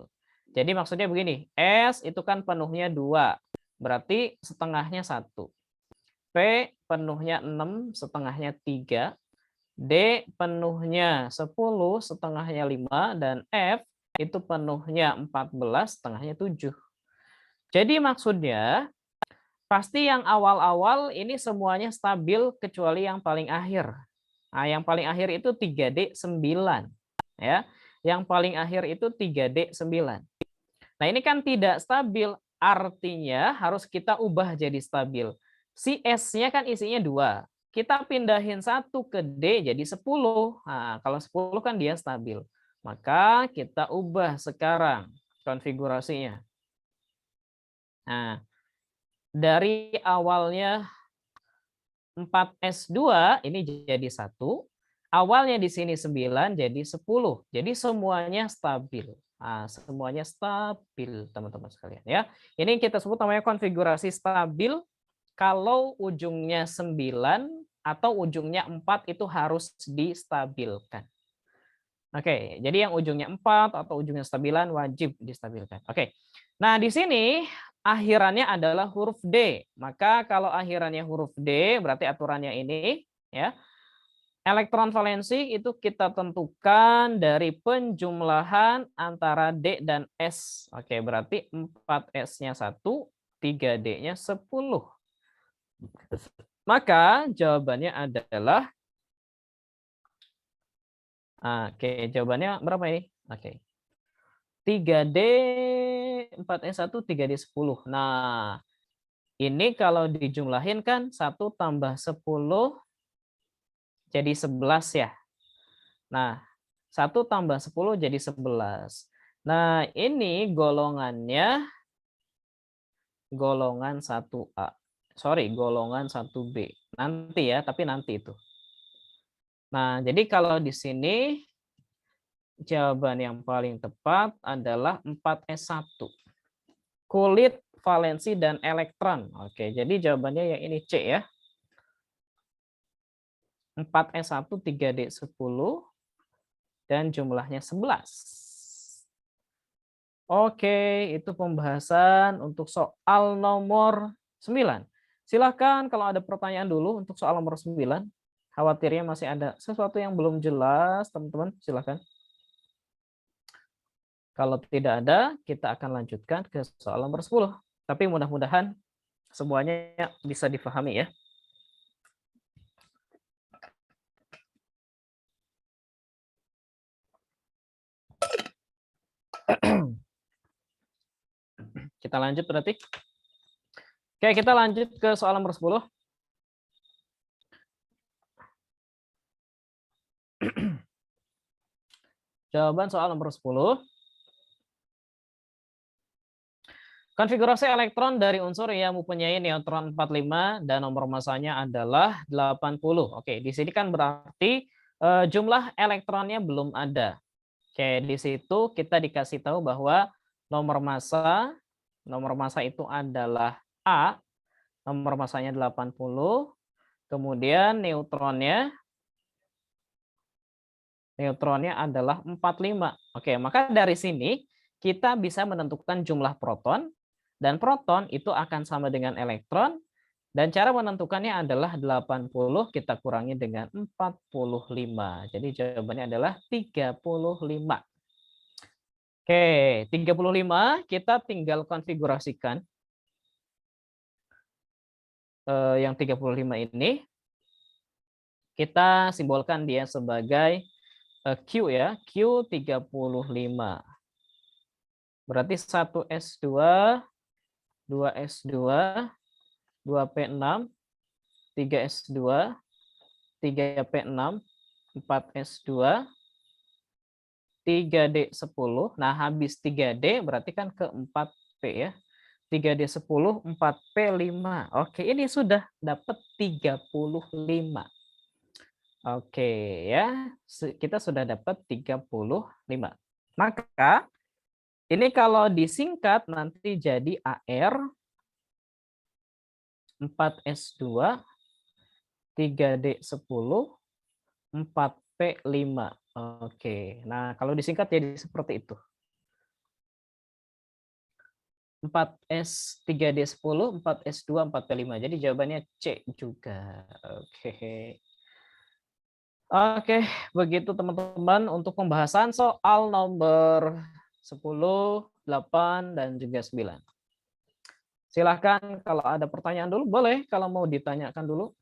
Jadi maksudnya begini, S itu kan penuhnya 2. Berarti setengahnya 1. P penuhnya 6, setengahnya 3. D penuhnya 10, setengahnya 5. Dan F itu penuhnya 14, setengahnya 7. Jadi maksudnya, pasti yang awal-awal ini semuanya stabil kecuali yang paling akhir. Nah, yang paling akhir itu 3D9. Ya. Yang paling akhir itu 3D9. Nah, ini kan tidak stabil, artinya harus kita ubah jadi stabil. Si S-nya kan isinya 2. Kita pindahin 1 ke D jadi 10. Nah, kalau 10 kan dia stabil. Maka kita ubah sekarang konfigurasinya. Nah, dari awalnya 4S2 ini jadi 1. Awalnya di sini 9 jadi 10. Jadi semuanya stabil. Nah, semuanya stabil, teman-teman sekalian ya. Ini kita sebut namanya konfigurasi stabil kalau ujungnya 9 atau ujungnya 4 itu harus distabilkan. Oke, jadi yang ujungnya 4 atau ujungnya 9 wajib distabilkan. Oke. Nah, di sini akhirannya adalah huruf D. Maka kalau akhirannya huruf D, berarti aturannya ini ya. Elektron valensi itu kita tentukan dari penjumlahan antara D dan S. Oke, berarti 4S-nya 1, 3D-nya 10. Maka jawabannya adalah oke, jawabannya berapa ini? Oke. 3D 4S1 3D10. Nah, ini kalau dijumlahin kan 1 tambah 10 jadi 11 ya. Nah, 1 tambah 10 jadi 11. Nah, ini golongannya golongan 1A. Sorry, golongan 1B. Nanti ya, tapi nanti itu. Nah, jadi kalau di sini jawaban yang paling tepat adalah 4S1. Kulit, valensi, dan elektron. Oke, jadi jawabannya yang ini C ya. 4S1 3D10 dan jumlahnya 11. Oke, itu pembahasan untuk soal nomor 9. Silakan kalau ada pertanyaan dulu untuk soal nomor 9. Khawatirnya masih ada sesuatu yang belum jelas, teman-teman. Silakan. Kalau tidak ada, kita akan lanjutkan ke soal nomor 10. Tapi mudah-mudahan semuanya bisa difahami ya. Kita lanjut berarti. Oke, kita lanjut ke soal nomor 10. Jawaban soal nomor 10. Konfigurasi elektron dari unsur yang mempunyai neutron 45 dan nomor masanya adalah 80. Oke, di sini kan berarti jumlah elektronnya belum ada. Oke, di situ kita dikasih tahu bahwa nomor massa itu adalah A, nomor massanya 80, kemudian neutronnya adalah 45. Oke, maka dari sini kita bisa menentukan jumlah proton, dan proton itu akan sama dengan elektron, dan cara menentukannya adalah 80 kita kurangi dengan 45. Jadi jawabannya adalah 35. Oke, 35 kita tinggal konfigurasikan. Yang 35 ini, kita simbolkan dia sebagai Q ya, Q35. Berarti 1s2, 2s2, 2p6, 3s2, 3p6, 4s2, 3d10. Nah, habis 3d berarti kan ke 4p ya. 3d10, 4p5. Oke, ini sudah dapat 35. Oke ya, kita sudah dapat 35. Maka ini kalau disingkat nanti jadi AR 4S2 3D10 4P5. Oke. Nah, kalau disingkat jadi seperti itu. 4S 3D10 4S2 4P5. Jadi jawabannya C juga. Oke. Oke, begitu teman-teman untuk pembahasan soal nomor 10, 8, dan juga 9. Silahkan kalau ada pertanyaan dulu, boleh kalau mau ditanyakan dulu.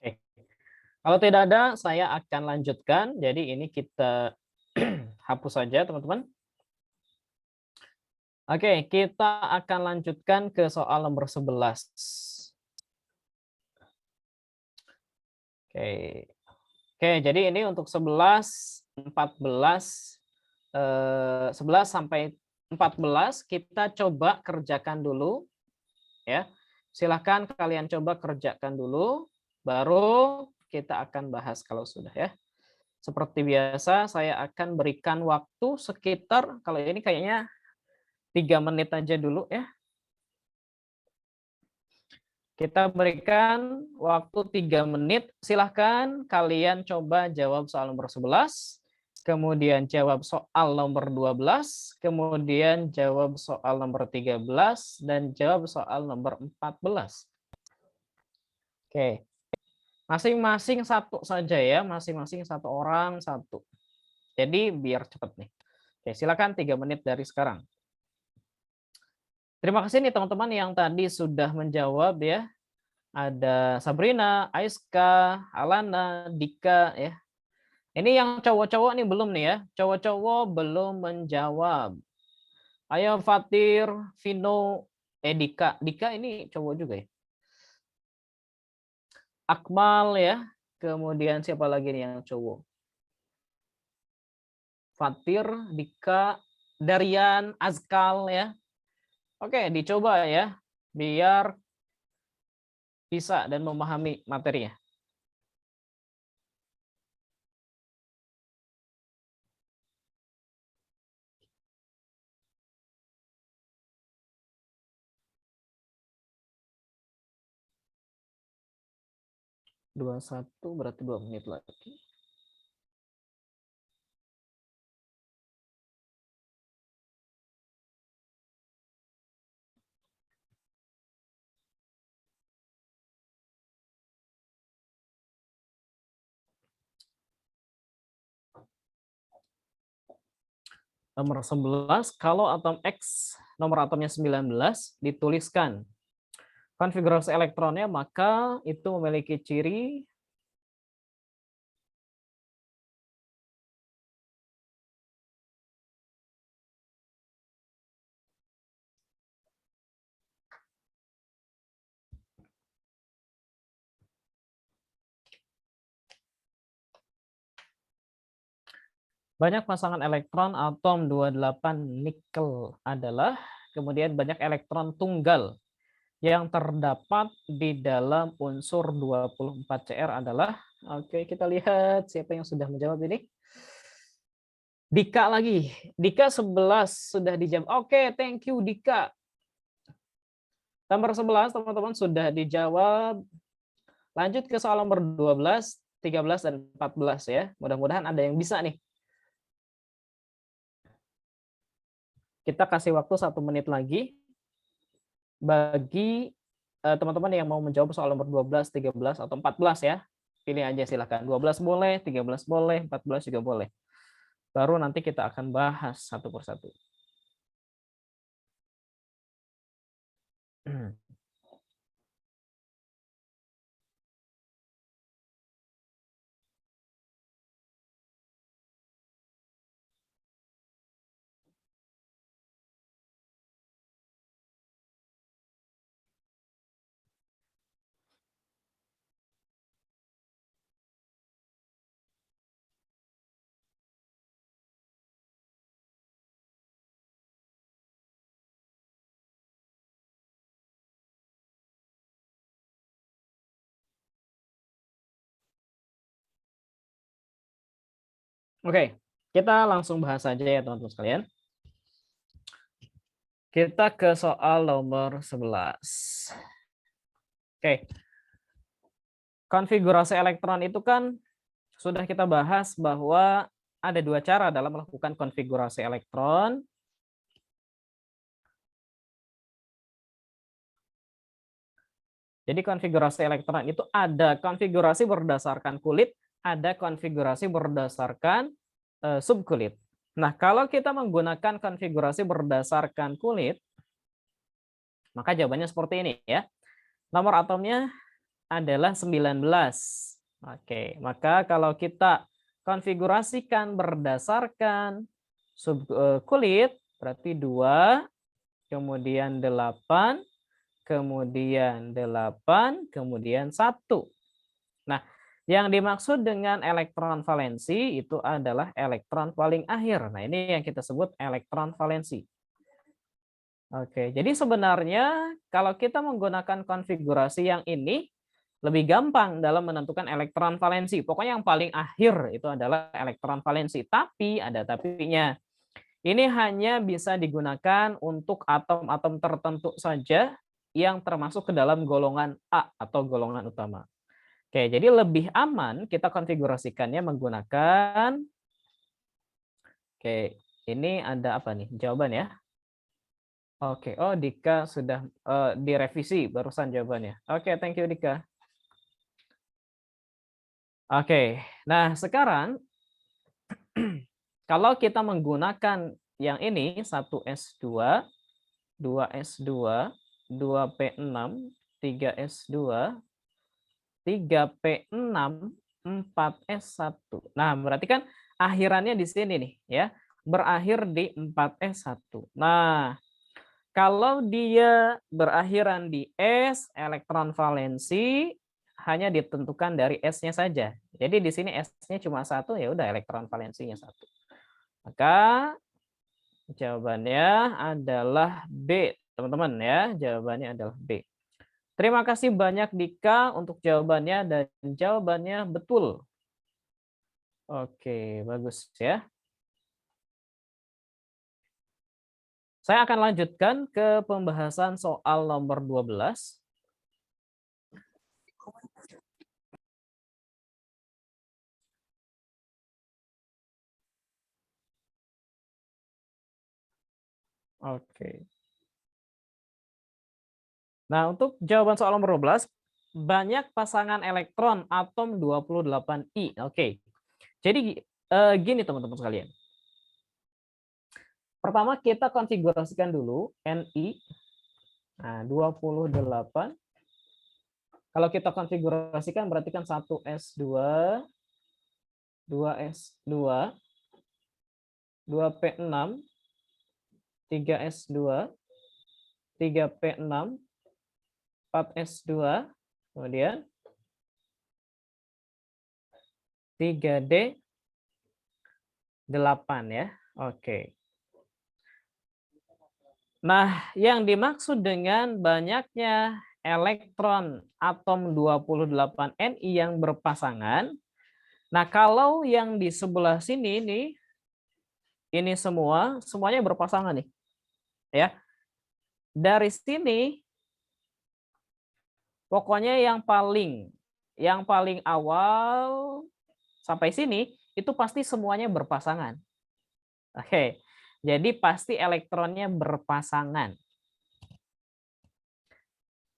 Oke. Kalau tidak ada, saya akan lanjutkan. Jadi ini kita hapus saja, teman-teman. Oke, kita akan lanjutkan ke soal nomor 11. Oke. Oke, jadi ini untuk 11, 14, 11 sampai 14 kita coba kerjakan dulu ya. Silahkan kalian coba kerjakan dulu, baru kita akan bahas kalau sudah ya. Seperti biasa, saya akan berikan waktu sekitar, kalau ini kayaknya 3 menit aja dulu ya. Kita berikan waktu 3 menit. Silahkan kalian coba jawab soal nomor 11, kemudian jawab soal nomor 12, kemudian jawab soal nomor 13, dan jawab soal nomor 14. Oke. Masing-masing satu saja ya, masing-masing satu orang satu. Jadi biar cepat nih. Oke, silakan 3 menit dari sekarang. Terima kasih nih teman-teman yang tadi sudah menjawab ya. Ada Sabrina, Aiska, Alana, Dika ya. Ini yang cowok-cowok nih belum nih ya. Cowok-cowok belum menjawab. Ayo Fatir, Vino, Dika. Dika ini cowok juga ya. Akmal ya. Kemudian siapa lagi nih yang cowok? Fatir, Dika, Darian, Azkal ya. Oke, dicoba ya. Biar bisa dan memahami materinya. Dua satu berarti 2 menit lagi. Nomor 11, kalau atom X nomor atomnya 19 dituliskan konfigurasi elektronnya, maka itu memiliki ciri banyak pasangan elektron atom 28 nikel adalah, kemudian banyak elektron tunggal yang terdapat di dalam unsur 24 Cr adalah, oke kita lihat siapa yang sudah menjawab ini. Dika lagi, Dika 11 sudah dijawab. Oke, thank you Dika. Nomor 11 teman-teman sudah dijawab. Lanjut ke soal nomor 12, 13 dan 14 ya. Mudah-mudahan ada yang bisa nih. Kita kasih waktu 1 menit lagi bagi teman-teman yang mau menjawab soal nomor 12, 13 atau 14 ya. Pilih aja silakan. 12 boleh, 13 boleh, 14 juga boleh. Baru nanti kita akan bahas satu persatu. Oke, kita langsung bahas saja ya teman-teman sekalian. Kita ke soal nomor 11. Oke. Konfigurasi elektron itu kan sudah kita bahas bahwa ada 2 cara dalam melakukan konfigurasi elektron. Jadi konfigurasi elektron itu ada konfigurasi berdasarkan kulit, ada konfigurasi berdasarkan subkulit. Nah, kalau kita menggunakan konfigurasi berdasarkan kulit, maka jawabannya seperti ini ya. Nomor atomnya adalah 19. Oke, maka kalau kita konfigurasikan berdasarkan subkulit, berarti 2, kemudian 8, kemudian 8, kemudian 1. Nah, yang dimaksud dengan elektron valensi itu adalah elektron paling akhir. Nah, ini yang kita sebut elektron valensi. Oke, jadi sebenarnya kalau kita menggunakan konfigurasi yang ini, lebih gampang dalam menentukan elektron valensi. Pokoknya yang paling akhir itu adalah elektron valensi. Tapi, ada tapinya. Ini hanya bisa digunakan untuk atom-atom tertentu saja yang termasuk ke dalam golongan A atau golongan utama. Oke, jadi lebih aman kita konfigurasikannya menggunakan, oke, ini ada apa nih? Jawaban ya. Oke, oh Dika sudah direvisi barusan jawabannya. Oke, thank you Dika. Oke, nah sekarang kalau kita menggunakan yang ini 1s2, 2s2, 2p6, 3s2, 3p6, 4s1. Nah, berarti kan akhirannya di sini nih ya, berakhir di 4s1. Nah, kalau dia berakhiran di S, elektron valensi hanya ditentukan dari S-nya saja. Jadi di sini S-nya cuma 1, ya udah elektron valensinya 1. Maka jawabannya adalah B, teman-teman ya. Jawabannya adalah B. Terima kasih banyak Dika untuk jawabannya dan jawabannya betul. Oke, bagus ya. Saya akan lanjutkan ke pembahasan soal nomor 12. Oke. Nah, untuk jawaban soal nomor 12, banyak pasangan elektron atom 28I. Oke. Jadi gini teman-teman sekalian. Pertama kita konfigurasikan dulu NI. Nah, 28. Kalau kita konfigurasikan berarti kan 1S2, 2S2, 2P6, 3S2, 3P6, 4S2, kemudian 3D 8 ya. Oke. Nah, yang dimaksud dengan banyaknya elektron atom 28 Ni yang berpasangan. Nah, kalau yang di sebelah sini nih, ini semuanya berpasangan nih. Ya. Dari sini pokoknya yang paling awal sampai sini itu pasti semuanya berpasangan. Oke. Jadi pasti elektronnya berpasangan.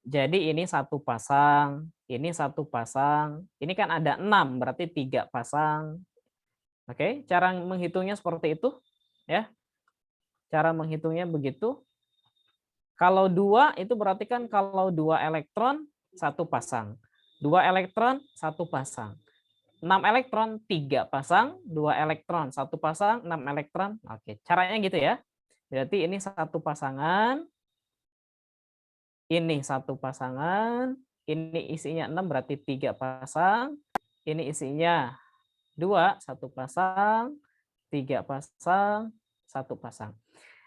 Jadi ini satu pasang, ini satu pasang. Ini kan ada 6, berarti 3 pasang. Oke, cara menghitungnya seperti itu. Ya. Cara menghitungnya begitu. Kalau 2 itu berarti kan kalau 2 elektron, 1 pasang. 2 elektron, 1 pasang. 6 elektron, 3 pasang. 2 elektron, 1 pasang. 6 elektron. Oke, caranya gitu ya. Berarti ini satu pasangan. Ini satu pasangan. Ini isinya 6, berarti 3 pasang. Ini isinya 2, 1 pasang. 3 pasang, 1 pasang.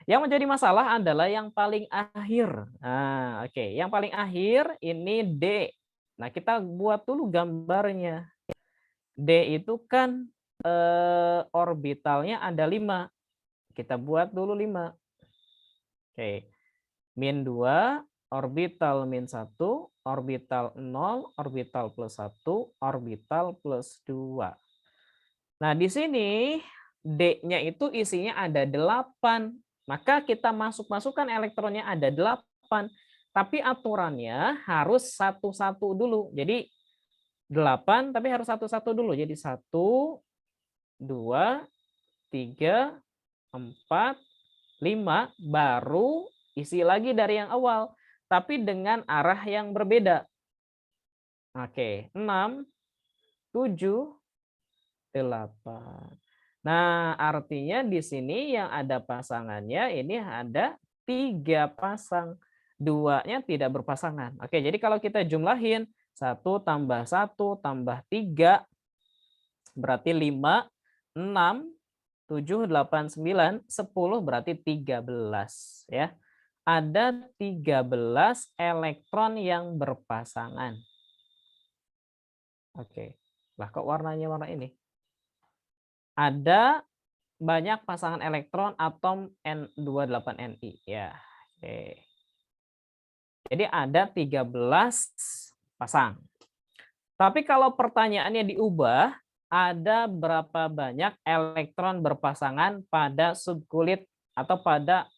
Yang menjadi masalah adalah yang paling akhir. Nah, oke. Yang paling akhir ini D. Nah, kita buat dulu gambarnya. D itu kan orbitalnya ada 5. Kita buat dulu 5. Oke. Min 2, orbital min 1, orbital 0, orbital plus 1, orbital plus 2. Nah, di sini D-nya itu isinya ada 8. Maka kita masukkan elektronnya ada 8. Tapi aturannya harus satu-satu dulu. Jadi 8 tapi harus satu-satu dulu. Jadi 1, 2, 3, 4, 5. Baru isi lagi dari yang awal. Tapi dengan arah yang berbeda. Oke, 6, 7, 8. Nah, artinya di sini yang ada pasangannya ini ada 3 pasang. 2-nya tidak berpasangan. Oke, jadi kalau kita jumlahin 1 tambah 1 tambah 3 berarti 5, 6, 7, 8, 9, 10 berarti 13 ya. Ada 13 elektron yang berpasangan. Oke. Lah kok warnanya warna ini? Ada banyak pasangan elektron atom N28Ni ya. Oke. Jadi ada 13 pasang. Tapi kalau pertanyaannya diubah, ada berapa banyak elektron berpasangan pada subkulit atau pada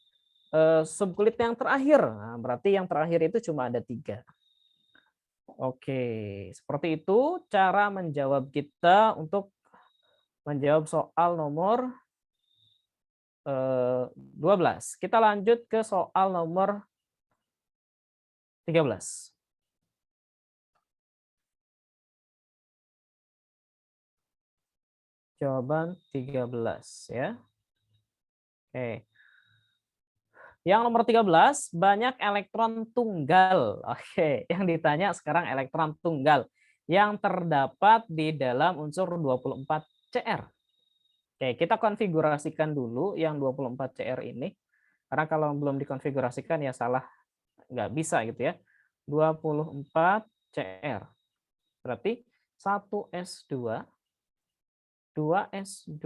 subkulit yang terakhir? Nah, berarti yang terakhir itu cuma ada 3. Oke, seperti itu cara menjawab kita untuk menjawab soal nomor 12. Kita lanjut ke soal nomor 13. Jawaban 13 ya. Oke. Yang nomor 13, banyak elektron tunggal. Oke, yang ditanya sekarang elektron tunggal yang terdapat di dalam unsur 24Cr. Oke, kita konfigurasikan dulu yang 24Cr ini. Karena kalau belum dikonfigurasikan ya salah, nggak bisa gitu ya. 24Cr. Berarti 1S2, 2S2,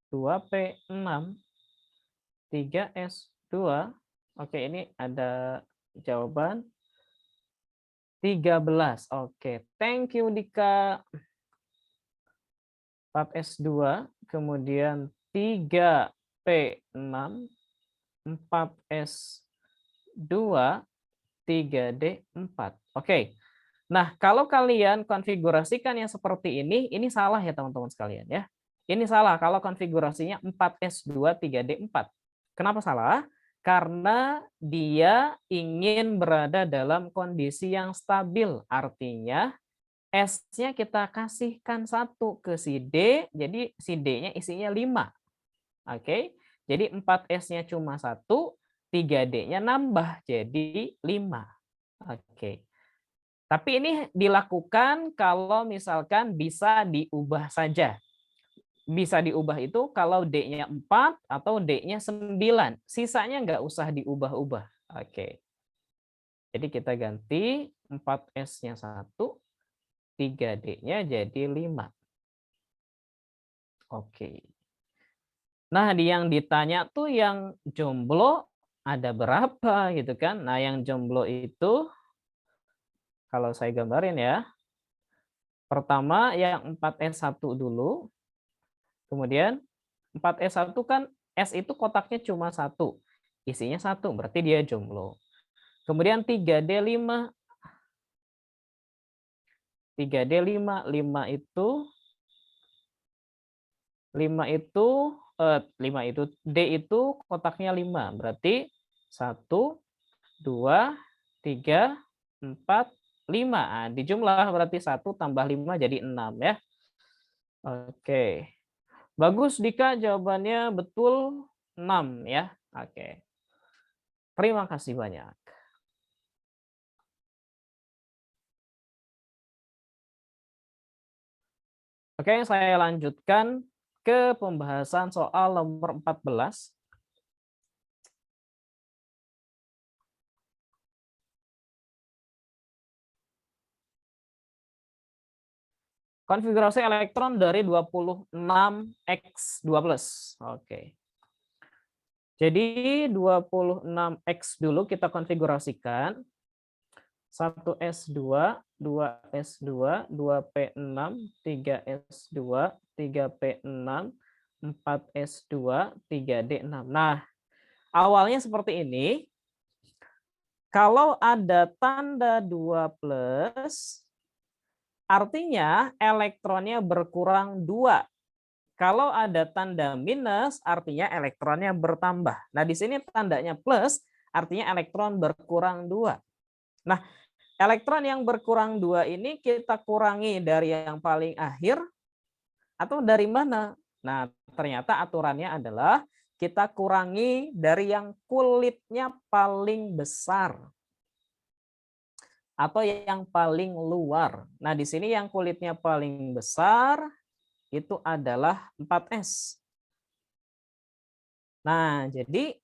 2P6, 3S2. Oke, ini ada jawaban 13. Oke, thank you Dika. 4S2, kemudian 3P6, 4S2, 3D4. Oke. Nah, kalau kalian konfigurasikan yang seperti ini salah ya teman-teman sekalian ya. Ini salah kalau konfigurasinya 4S2 3D4. Kenapa salah? Karena dia ingin berada dalam kondisi yang stabil. Artinya S-nya kita kasihkan 1 ke si D, jadi si D-nya isinya 5. Oke, jadi 4S-nya cuma 1, 3D-nya nambah jadi 5. Oke. Tapi ini dilakukan kalau misalkan bisa diubah saja. Bisa diubah itu kalau D-nya 4 atau D-nya 9. Sisanya nggak usah diubah-ubah. Oke. Jadi kita ganti 4S-nya 1, 3D-nya jadi 5. Oke. Nah, yang ditanya tuh yang jomblo ada berapa gitu kan. Nah, yang jomblo itu kalau saya gambarin ya. Pertama yang 4S1 dulu. Kemudian 4S1 kan S itu kotaknya cuma 1. Isinya 1, berarti dia jomblo. Kemudian 3D5. 3D5, 5 itu D itu kotaknya 5. Berarti 1 2 3 4 5. Nah, dijumlah berarti 1 tambah 5 jadi 6 ya. Oke. Bagus Dika, jawabannya betul 6 ya. Oke. Terima kasih banyak. Oke, saya lanjutkan ke pembahasan soal nomor 14. Konfigurasi elektron dari 26x2+. Oke. Jadi 26x dulu kita konfigurasikan. 1S2, 2S2, 2P6, 3S2, 3P6, 4S2, 3D6. Nah, awalnya seperti ini. Kalau ada tanda 2+, artinya elektronnya berkurang 2. Kalau ada tanda minus, artinya elektronnya bertambah. Nah, di sini tandanya plus, artinya elektron berkurang 2. Nah, elektron yang berkurang 2 ini kita kurangi dari yang paling akhir atau dari mana? Nah, ternyata aturannya adalah kita kurangi dari yang kulitnya paling besar atau yang paling luar. Nah, di sini yang kulitnya paling besar itu adalah 4S. Nah, jadi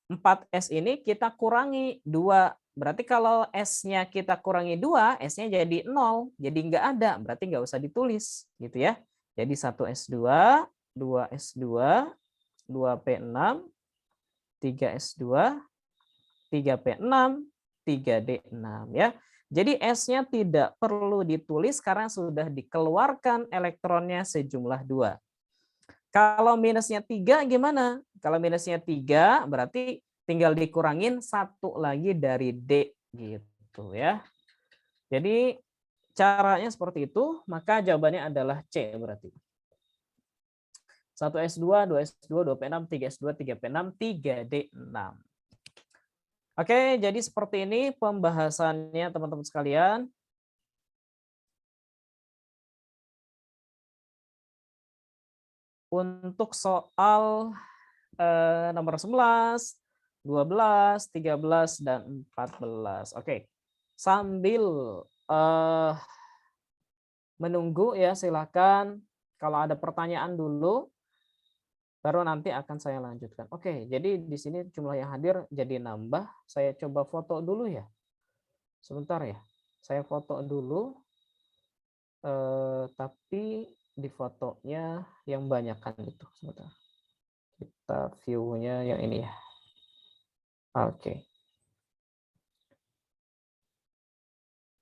4S ini kita kurangi 2. Berarti kalau S-nya kita kurangi 2, S-nya jadi 0. Jadi nggak ada, berarti nggak usah ditulis. Gitu ya. Jadi 1S2, 2S2, 2P6, 3S2, 3P6, 3D6 ya. Jadi S-nya tidak perlu ditulis karena sudah dikeluarkan elektronnya sejumlah 2. Kalau minusnya 3 gimana? Kalau minusnya 3 berarti tinggal dikurangin 1 lagi dari D gitu ya. Jadi caranya seperti itu, maka jawabannya adalah C berarti. 1S2, 2S2, 2P6, 3S2, 3P6, 3D6. Oke, jadi seperti ini pembahasannya teman-teman sekalian. Untuk soal nomor 11, 12, 13, dan 14. Oke, sambil menunggu ya silakan kalau ada pertanyaan dulu, baru nanti akan saya lanjutkan. Oke, jadi di sini jumlah yang hadir jadi nambah. Saya coba foto dulu ya. Sebentar ya, saya foto dulu. Tapi di fotonya yang banyak kan itu. Sebentar. Kita view-nya yang ini ya. Oke.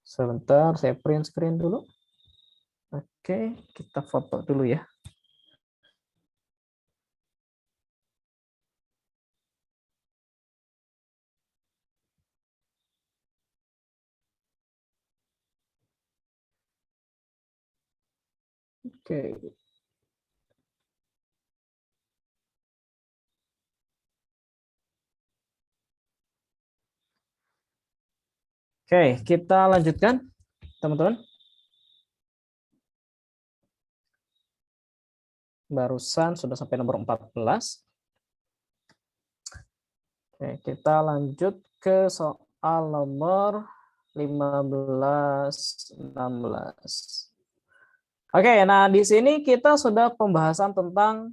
Sebentar, saya print screen dulu. Oke, kita foto dulu ya. Oke. Oke, kita lanjutkan, teman-teman. Barusan sudah sampai nomor 14. Oke, kita lanjut ke soal nomor 15, 16. Oke, nah di sini kita sudah pembahasan tentang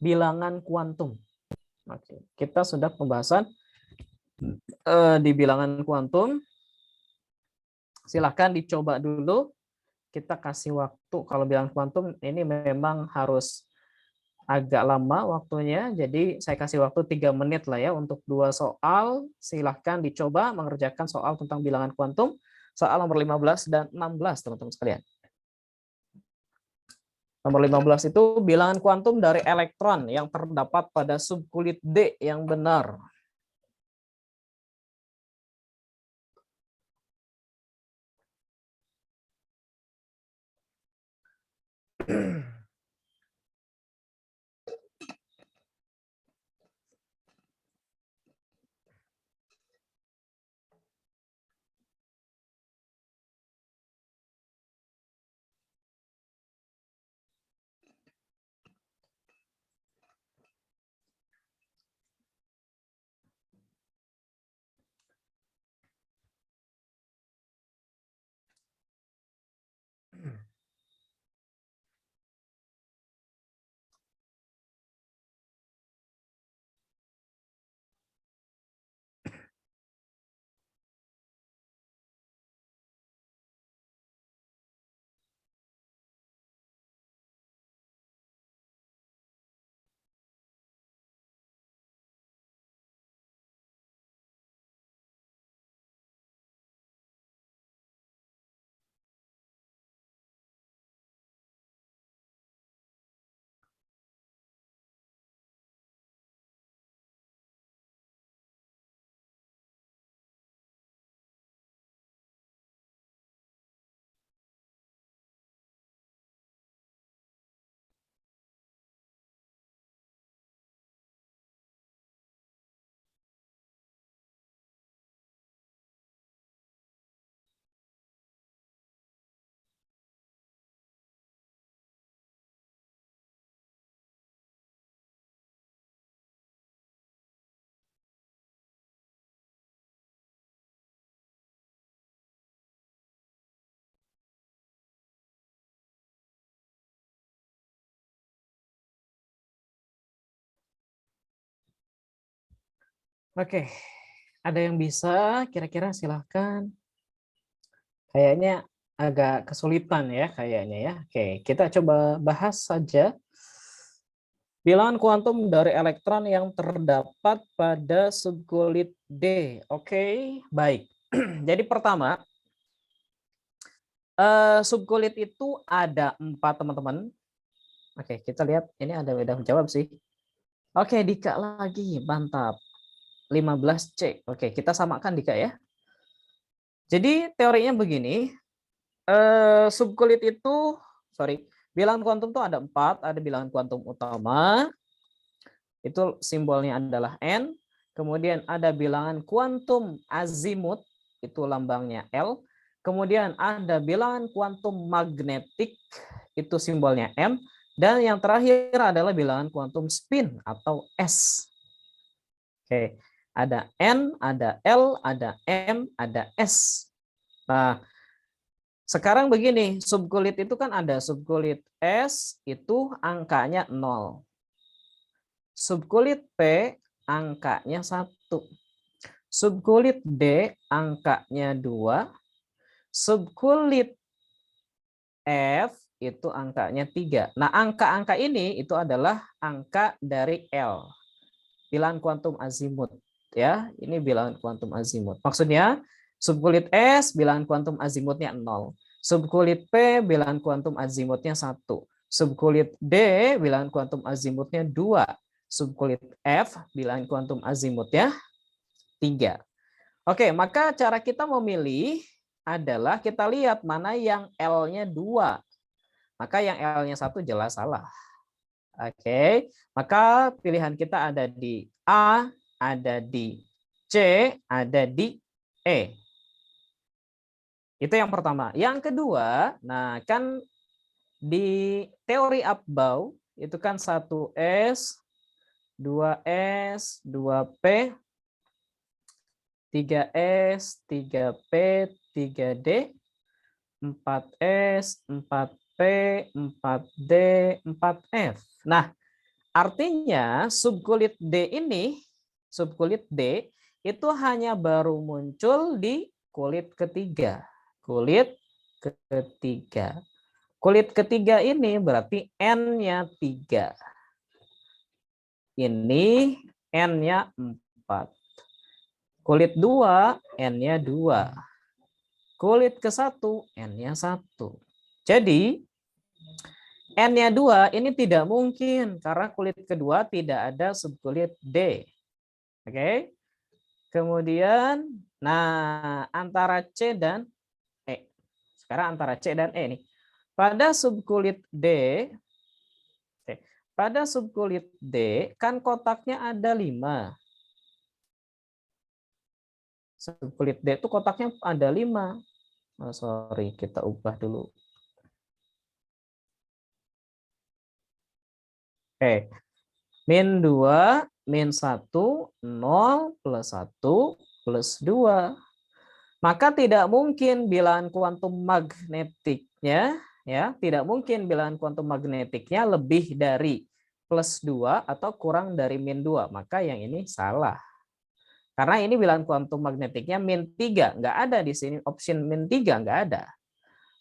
bilangan kuantum. Oke, kita sudah pembahasan di bilangan kuantum. Silahkan dicoba dulu. Kita kasih waktu. Kalau bilangan kuantum ini memang harus agak lama waktunya. Jadi saya kasih waktu 3 menit lah ya untuk 2 soal. Silahkan dicoba mengerjakan soal tentang bilangan kuantum. Soal nomor 15 dan 16, teman-teman sekalian. Nomor 15 itu bilangan kuantum dari elektron yang terdapat pada subkulit D yang benar. Oke, ada yang bisa kira-kira silahkan. Kayaknya agak kesulitan ya kayaknya ya. Oke, kita coba bahas saja. Bilangan kuantum dari elektron yang terdapat pada subkulit D. Oke, baik. Jadi pertama, subkulit itu ada 4 teman-teman. Oke, kita lihat ini ada udah menjawab sih. Oke, Dika lagi, mantap. 15C. Oke, kita samakan Dika ya. Jadi teorinya begini, subkulit itu, bilangan kuantum itu ada 4, ada bilangan kuantum utama, itu simbolnya adalah N, kemudian ada bilangan kuantum azimut, itu lambangnya L, kemudian ada bilangan kuantum magnetik, itu simbolnya M, dan yang terakhir adalah bilangan kuantum spin atau S. Oke, ada N, ada L, ada M, ada S. Nah, sekarang begini, subkulit itu kan ada subkulit S itu angkanya 0. Subkulit P angkanya 1. Subkulit D angkanya 2. Subkulit F itu angkanya 3. Nah, angka-angka ini itu adalah angka dari L. Bilangan kuantum azimut ya. Ini bilangan kuantum azimut. Maksudnya subkulit S bilangan kuantum azimutnya 0. Subkulit P bilangan kuantum azimutnya 1. Subkulit D bilangan kuantum azimutnya 2. Subkulit F bilangan kuantum azimutnya 3. Oke, maka cara kita memilih adalah kita lihat mana yang L-nya 2. Maka yang L-nya 1 jelas salah. Oke, maka pilihan kita ada di A, ada di C, ada di E. Itu yang pertama. Yang kedua, nah kan di teori Abbaugh itu kan 1S, 2S, 2P, 3S, 3P, 3D, 4S, 4P, 4D, 4F. Nah, artinya subkulit D ini, subkulit D itu hanya baru muncul di kulit ketiga. Kulit ketiga. Kulit ketiga ini berarti N-nya 3. Ini N-nya 4. Kulit 2, N-nya 2. Kulit ke-1, N-nya 1. Jadi, N-nya 2 ini tidak mungkin karena kulit kedua tidak ada subkulit D. Oke. Kemudian, nah antara C dan E. Sekarang antara C dan E nih. Pada subkulit D, kan kotaknya ada 5. Subkulit D itu kotaknya ada 5. Oh, sorry, kita ubah dulu. Oke. Min 2, min 1, 0, plus 1, plus 2. Maka tidak mungkin bilangan kuantum magnetiknya, ya, tidak mungkin bilangan kuantum magnetiknya lebih dari plus 2 atau kurang dari min 2. Maka yang ini salah. Karena ini bilangan kuantum magnetiknya min 3. Nggak ada di sini option min 3, nggak ada.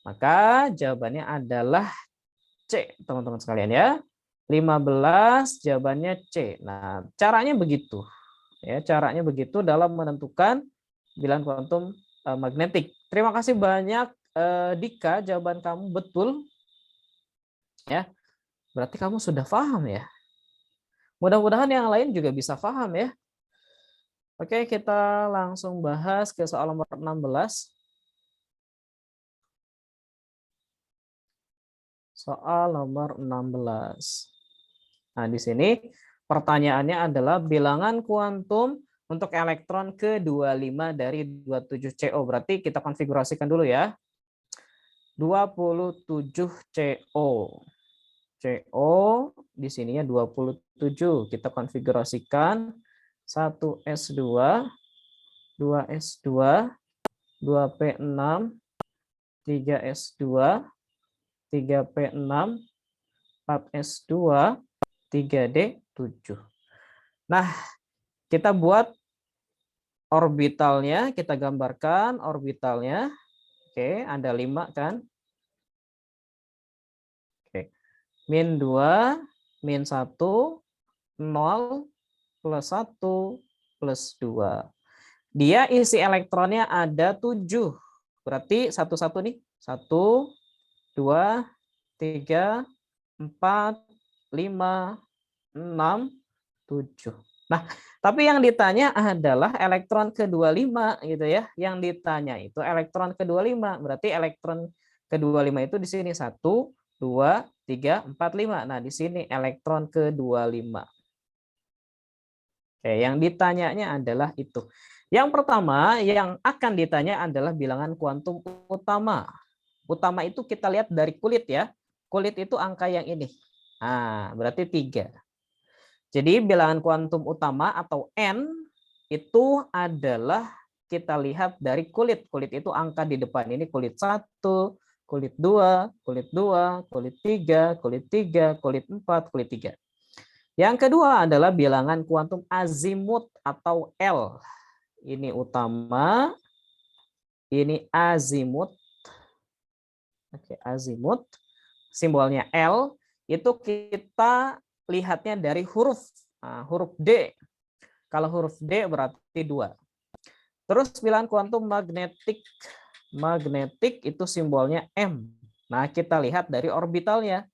Maka jawabannya adalah C, teman-teman sekalian ya. 15 jawabannya C. Nah, caranya begitu. Ya, caranya begitu dalam menentukan bilangan kuantum magnetik. Terima kasih banyak Dika, jawaban kamu betul. Ya. Berarti kamu sudah paham ya. Mudah-mudahan yang lain juga bisa paham ya. Oke, kita langsung bahas ke soal nomor 16. Soal nomor 16. Nah, di sini pertanyaannya adalah bilangan kuantum untuk elektron ke-25 dari 27CO. Berarti kita konfigurasikan dulu ya. 27CO. CO di sininya 27. Kita konfigurasikan 1S2, 2S2, 2P6, 3S2, 3P6, 4S2, 3D7. Nah, kita buat orbitalnya, kita gambarkan orbitalnya. Oke, ada 5 kan? Oke. Min 2, min 1, 0, plus 1, plus 2. Dia isi elektronnya ada 7. Berarti satu-satu nih. 1, 2, 3, 4, 5, 6, 7. Nah, tapi yang ditanya adalah elektron ke-25 gitu ya. Yang ditanya itu elektron ke-25. Berarti elektron ke-25 itu di sini 1, 2, 3, 4, 5. Nah, di sini elektron ke-25. Oke, yang ditanyanya adalah itu. Yang pertama yang akan ditanya adalah bilangan kuantum utama. Utama itu kita lihat dari kulit ya. Kulit itu angka yang ini. Nah, berarti 3. Jadi bilangan kuantum utama atau N itu adalah kita lihat dari kulit. Kulit itu angka di depan ini kulit 1, kulit 2, kulit 2, kulit 3, kulit 3, kulit 4, kulit 3. Yang kedua adalah bilangan kuantum azimut atau L. Ini utama, ini azimut. Oke, azimut. Simbolnya L. Itu kita lihatnya dari huruf. Nah, huruf D. Kalau huruf D berarti 2. Terus bilangan kuantum magnetik. Magnetik itu simbolnya M. Nah, kita lihat dari orbitalnya.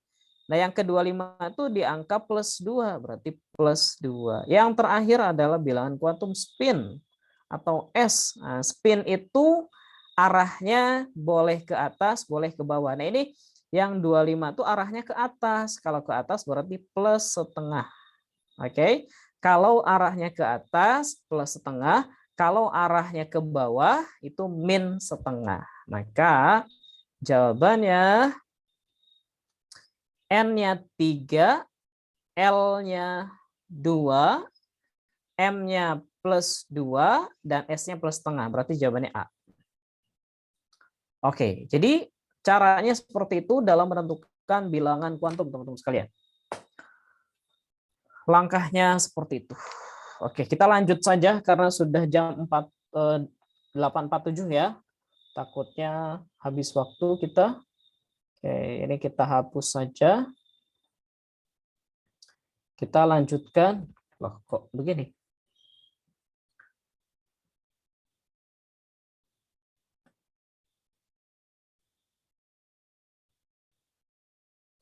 Nah, yang ke-25 itu di angka plus 2, berarti plus 2. Yang terakhir adalah bilangan kuantum spin atau S. Nah, spin itu arahnya boleh ke atas, boleh ke bawah. Nah, ini yang 25 itu arahnya ke atas. Kalau ke atas berarti plus setengah. Oke. Kalau arahnya ke atas plus setengah, Kalau arahnya ke bawah itu min setengah. Maka jawabannya N-nya 3, L-nya 2, M-nya plus 2, dan S-nya plus setengah. Berarti jawabannya A. Oke, jadi caranya seperti itu dalam menentukan bilangan kuantum, teman-teman sekalian. Langkahnya seperti itu. Oke, kita lanjut saja karena sudah jam 8.47 ya. Takutnya habis waktu kita. Oke, ini kita hapus saja. Kita lanjutkan. Loh, kok begini?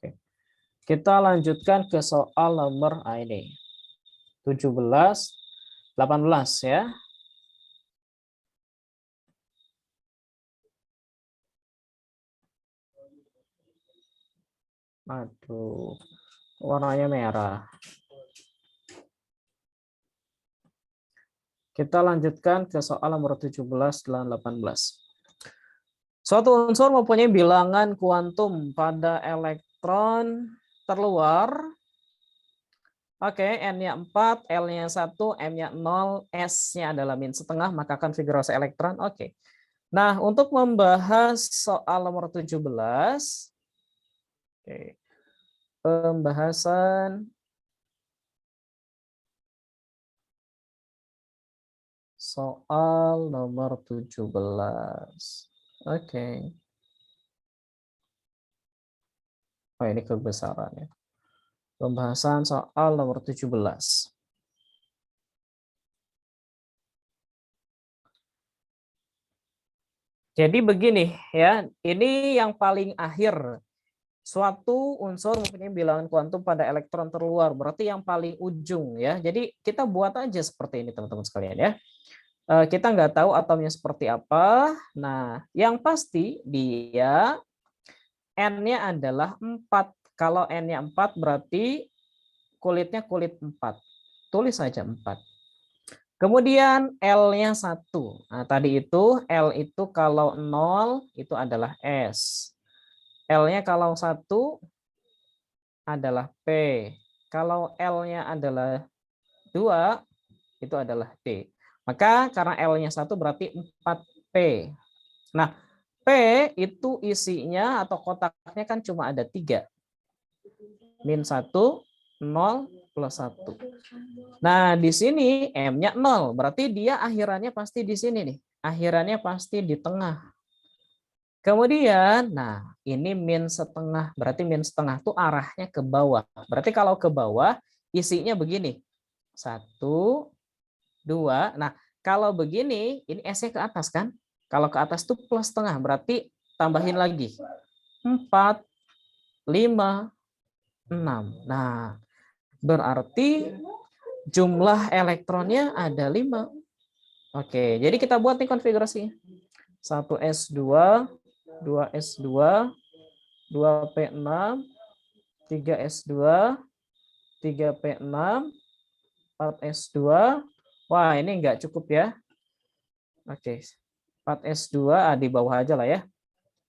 Oke. Kita lanjutkan ke soal nomor ini. 17, 18 ya. Aduh, warnanya merah. Kita lanjutkan ke soal nomor 17 dan 18. Suatu unsur mempunyai bilangan kuantum pada elektron terluar. Oke, N-nya 4, L-nya 1, M-nya 0, S-nya adalah min setengah, maka konfigurasi elektron. Oke. Nah, untuk membahas soal nomor 17, oke, pembahasan soal nomor 17. Oke. Oh, ini kebesarannya. Pembahasan soal nomor 17. Jadi begini ya, ini yang paling akhir. Suatu unsur mempunyai bilangan kuantum pada elektron terluar, berarti yang paling ujung ya. Jadi kita buat aja seperti ini teman-teman sekalian ya. Kita nggak tahu atomnya seperti apa. Nah, yang pasti dia N-nya adalah 4. Kalau N-nya 4 berarti kulitnya kulit 4. Tulis saja 4. Kemudian L-nya 1. Nah, tadi itu L itu kalau 0 itu adalah S. L-nya kalau 1 adalah P. Kalau L-nya adalah 2 itu adalah D. Maka karena L-nya 1 berarti 4P. Nah, P itu isinya atau kotaknya kan cuma ada 3. Min 1, 0, plus 1. Nah, di sini M-nya 0. Berarti dia akhirannya pasti di sini nih. Akhirannya pasti di tengah. Kemudian, nah ini min setengah. Berarti min setengah itu arahnya ke bawah. Berarti kalau ke bawah isinya begini. 1, 2. Nah, kalau begini, ini S-nya ke atas kan? Kalau ke atas itu plus setengah. Berarti tambahin lagi. 4, 5, 6. Nah, berarti jumlah elektronnya ada 5. Oke, jadi kita buat nih konfigurasinya. 1s2, 2s2, 2p6, 3s2, 3p6, 4s2. Wah, ini enggak cukup ya. Oke, 4s2 di bawah aja lah ya.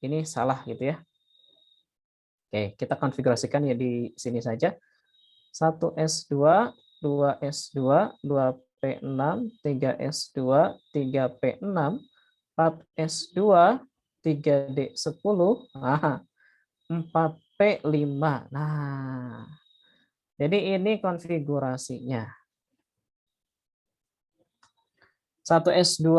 Ini salah gitu ya. Oke, kita konfigurasikan ya di sini saja. 1s2, 2s2, 2p6, 3s2, 3p6, 4s2, 3d10, 4p5. Nah, jadi ini konfigurasinya. 1s2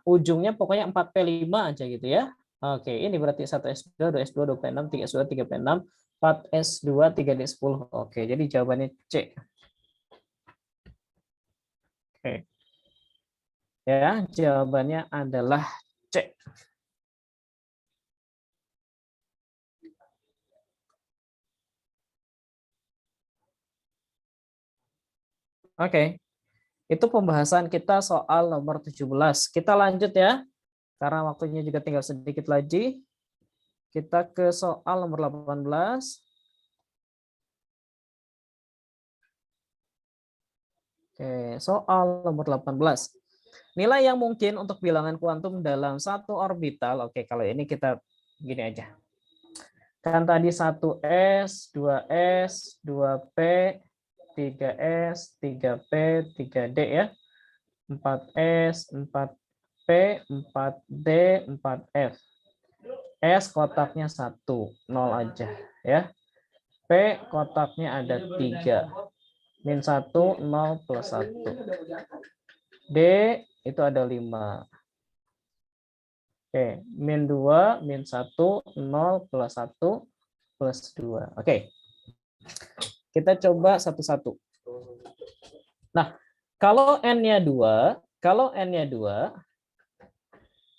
ujungnya pokoknya 4p5 aja gitu ya. Oke, ini berarti 1s2, 2s2, 2p6, 3s2, 3p6, 4s2, 3d10. Oke, jadi jawabannya C. Oke. Ya, jawabannya adalah C. Oke. Itu pembahasan kita soal nomor 17. Kita lanjut ya. Karena waktunya juga tinggal sedikit lagi. Kita ke soal nomor 18. Oke, soal nomor 18. Nilai yang mungkin untuk bilangan kuantum dalam satu orbital, oke, kalau ini kita gini aja. Kan tadi 1s, 2s, 2p, 3s, 3p, 3d ya. 4s, 4p, 4d, 4f. S kotaknya 1, 0 aja ya. P kotaknya ada 3. Min 1, 0 plus 1. D itu ada 5. Oke, min 2, min 1, 0 plus 1 plus 2. Oke. Kita coba satu-satu. Nah, kalau N-nya 2,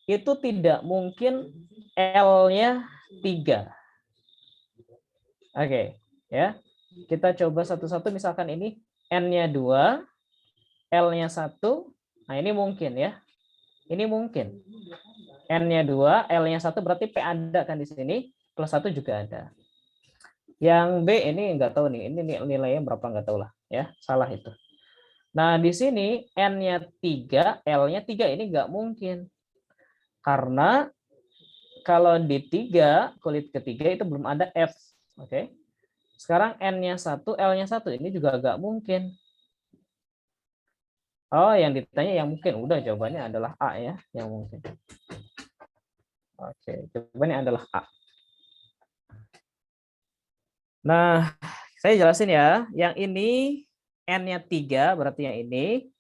itu tidak mungkin L-nya 3. Oke, ya. Kita coba satu-satu, misalkan ini N-nya 2, L-nya 1. Nah, ini mungkin ya. Ini mungkin. N-nya 2, L-nya 1 berarti P ada kan di sini, plus 1 juga ada. Yang B ini enggak tahu nih, ini nilainya berapa enggak tahu lah ya, salah itu. Nah, di sini N-nya 3, L-nya 3 ini enggak mungkin. Karena kalau di 3, kulit ketiga itu belum ada F. Oke. Sekarang N-nya 1, L-nya 1. Ini juga agak mungkin. Oh, yang ditanya yang mungkin. Udah, jawabannya adalah A ya, yang mungkin. Oke, jawabannya adalah A. Nah, saya jelasin ya. Yang ini N-nya 3, berarti yang ini.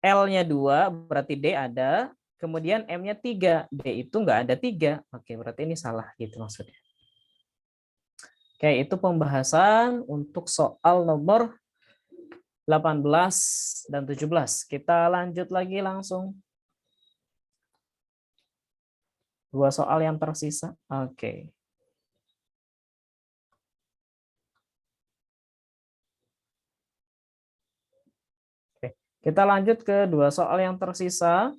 L-nya 2, berarti D ada. Kemudian M-nya 3. D itu nggak ada 3. Oke, berarti ini salah gitu maksudnya. Oke, itu pembahasan untuk soal nomor 18 dan 17. Kita lanjut lagi langsung. 2 soal yang tersisa. Oke. Oke. Kita lanjut ke 2 soal yang tersisa.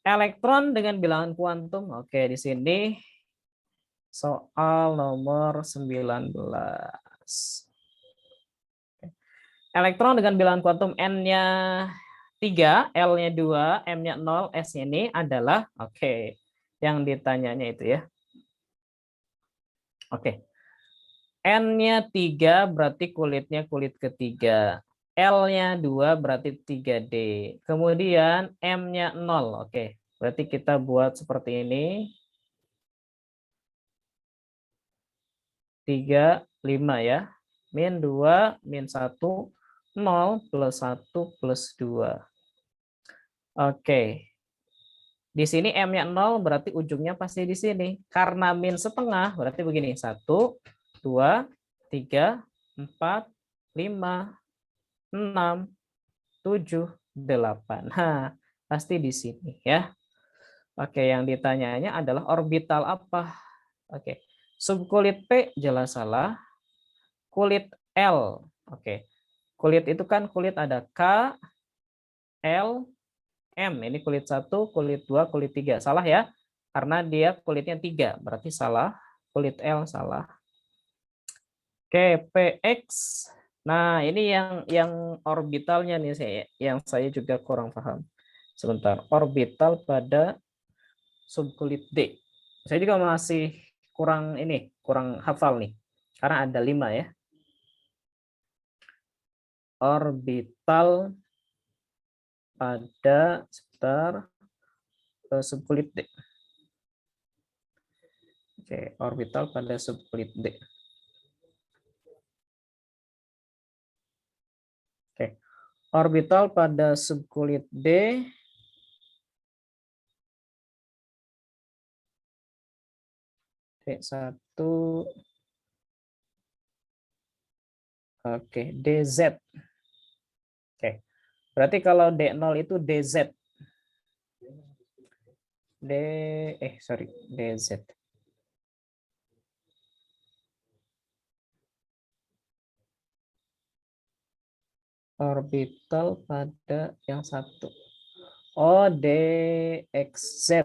Elektron dengan bilangan kuantum. Oke, di sini soal nomor 19. Elektron dengan bilangan kuantum N-nya 3, L-nya 2, M-nya 0, S-nya ini adalah, oke, yang ditanyanya itu ya. Oke. N-nya 3 berarti kulitnya kulit ketiga. L-nya 2 berarti 3D. Kemudian M-nya 0. Oke, berarti kita buat seperti ini. 3, 5 ya. Min 2, min 1, 0 plus 1 plus 2. Oke. Di sini M-nya 0 berarti ujungnya pasti di sini. Karena min setengah berarti begini. 1, 2, 3, 4, 5, 6, 7, 8. Nah, pasti di sini ya. Oke, yang ditanyanya adalah orbital apa? Oke. Subkulit P jelas salah. Kulit L. Oke. Kulit itu kan kulit ada K, L, M. Ini kulit 1, kulit 2, kulit 3. Salah ya? Karena dia kulitnya 3, berarti salah. Kulit L salah. Oke, PX. Nah, ini yang orbitalnya nih yang saya juga kurang paham. Sebentar, orbital pada subkulit D. Saya juga masih kurang hafal nih. Karena ada 5 ya. Orbital pada subkulit D. Oke, orbital pada subkulit D. Oke. Orbital pada subkulit D D1. Oke, DZ. Oke. Berarti kalau D0 itu DZ. DZ. Orbital pada yang 1. Oh, DXZ.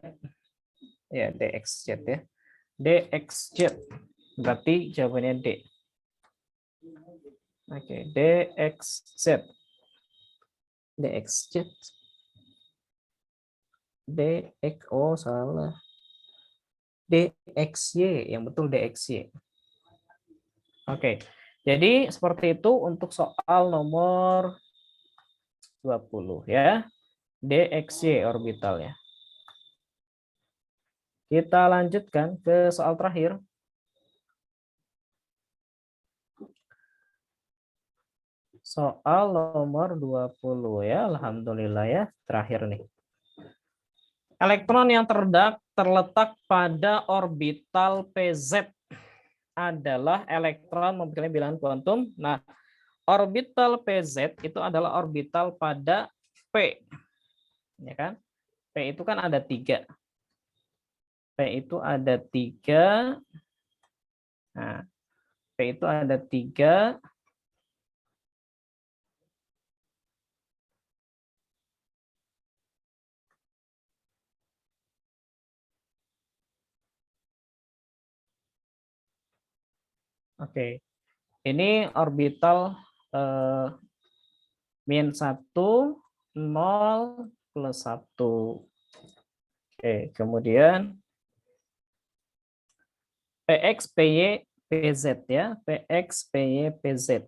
Ya, DXZ ya. DXZ. Berarti jawabannya D. Oke, DXZ. DXZ. dx, oh salah. dxy, yang betul dxy. Oke, jadi seperti itu untuk soal nomor 20 ya. dxy orbitalnya. Kita lanjutkan ke soal terakhir. Soal nomor 20 ya, alhamdulillah ya, terakhir nih. Elektron yang terletak pada orbital PZ adalah elektron memiliki bilangan kuantum. Nah, orbital PZ itu adalah orbital pada P. Ya kan? P itu kan ada 3. P itu ada 3. Nah, P itu ada 3. Oke. Ini orbital min 1, 0, plus 1. Oke, kemudian PX, PY, PZ ya. PX, PY, PZ.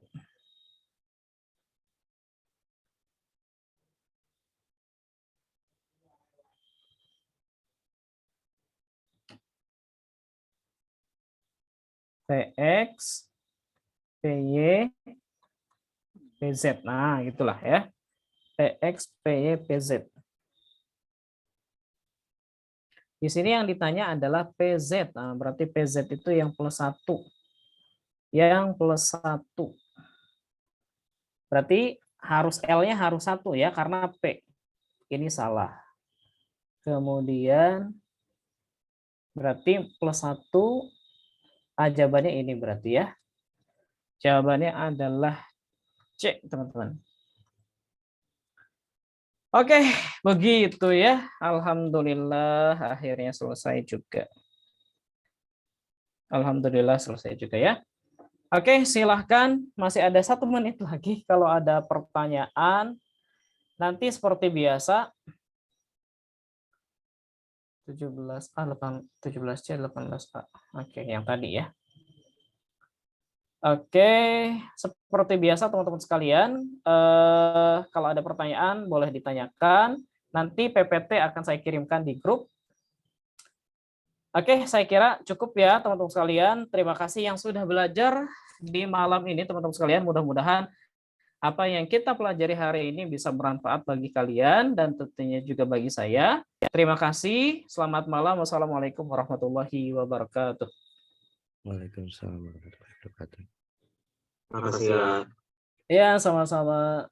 PX, PY, PZ. Nah, gitulah ya. PX, PY, PZ. Di sini yang ditanya adalah PZ. Nah, berarti PZ itu yang plus 1. Yang plus 1. Berarti harus L-nya harus 1 ya, karena P. Ini salah. Kemudian berarti plus 1. Jawabannya ini berarti ya. Jawabannya adalah C, teman-teman. Oke, begitu ya. Alhamdulillah akhirnya selesai juga. Alhamdulillah selesai juga ya. Oke, silahkan. Masih ada 1 menit lagi. Kalau ada pertanyaan, nanti seperti biasa. 17A, 17C, 18A. Oke, yang tadi ya. Oke, seperti biasa teman-teman sekalian, kalau ada pertanyaan boleh ditanyakan. Nanti PPT akan saya kirimkan di grup. Oke, saya kira cukup ya teman-teman sekalian. Terima kasih yang sudah belajar di malam ini teman-teman sekalian. Mudah-mudahan apa yang kita pelajari hari ini bisa bermanfaat bagi kalian dan tentunya juga bagi saya. Terima kasih. Selamat malam. Wassalamualaikum warahmatullahi wabarakatuh. Waalaikumsalam warahmatullahi wabarakatuh. Makasih ya. Ya, sama-sama.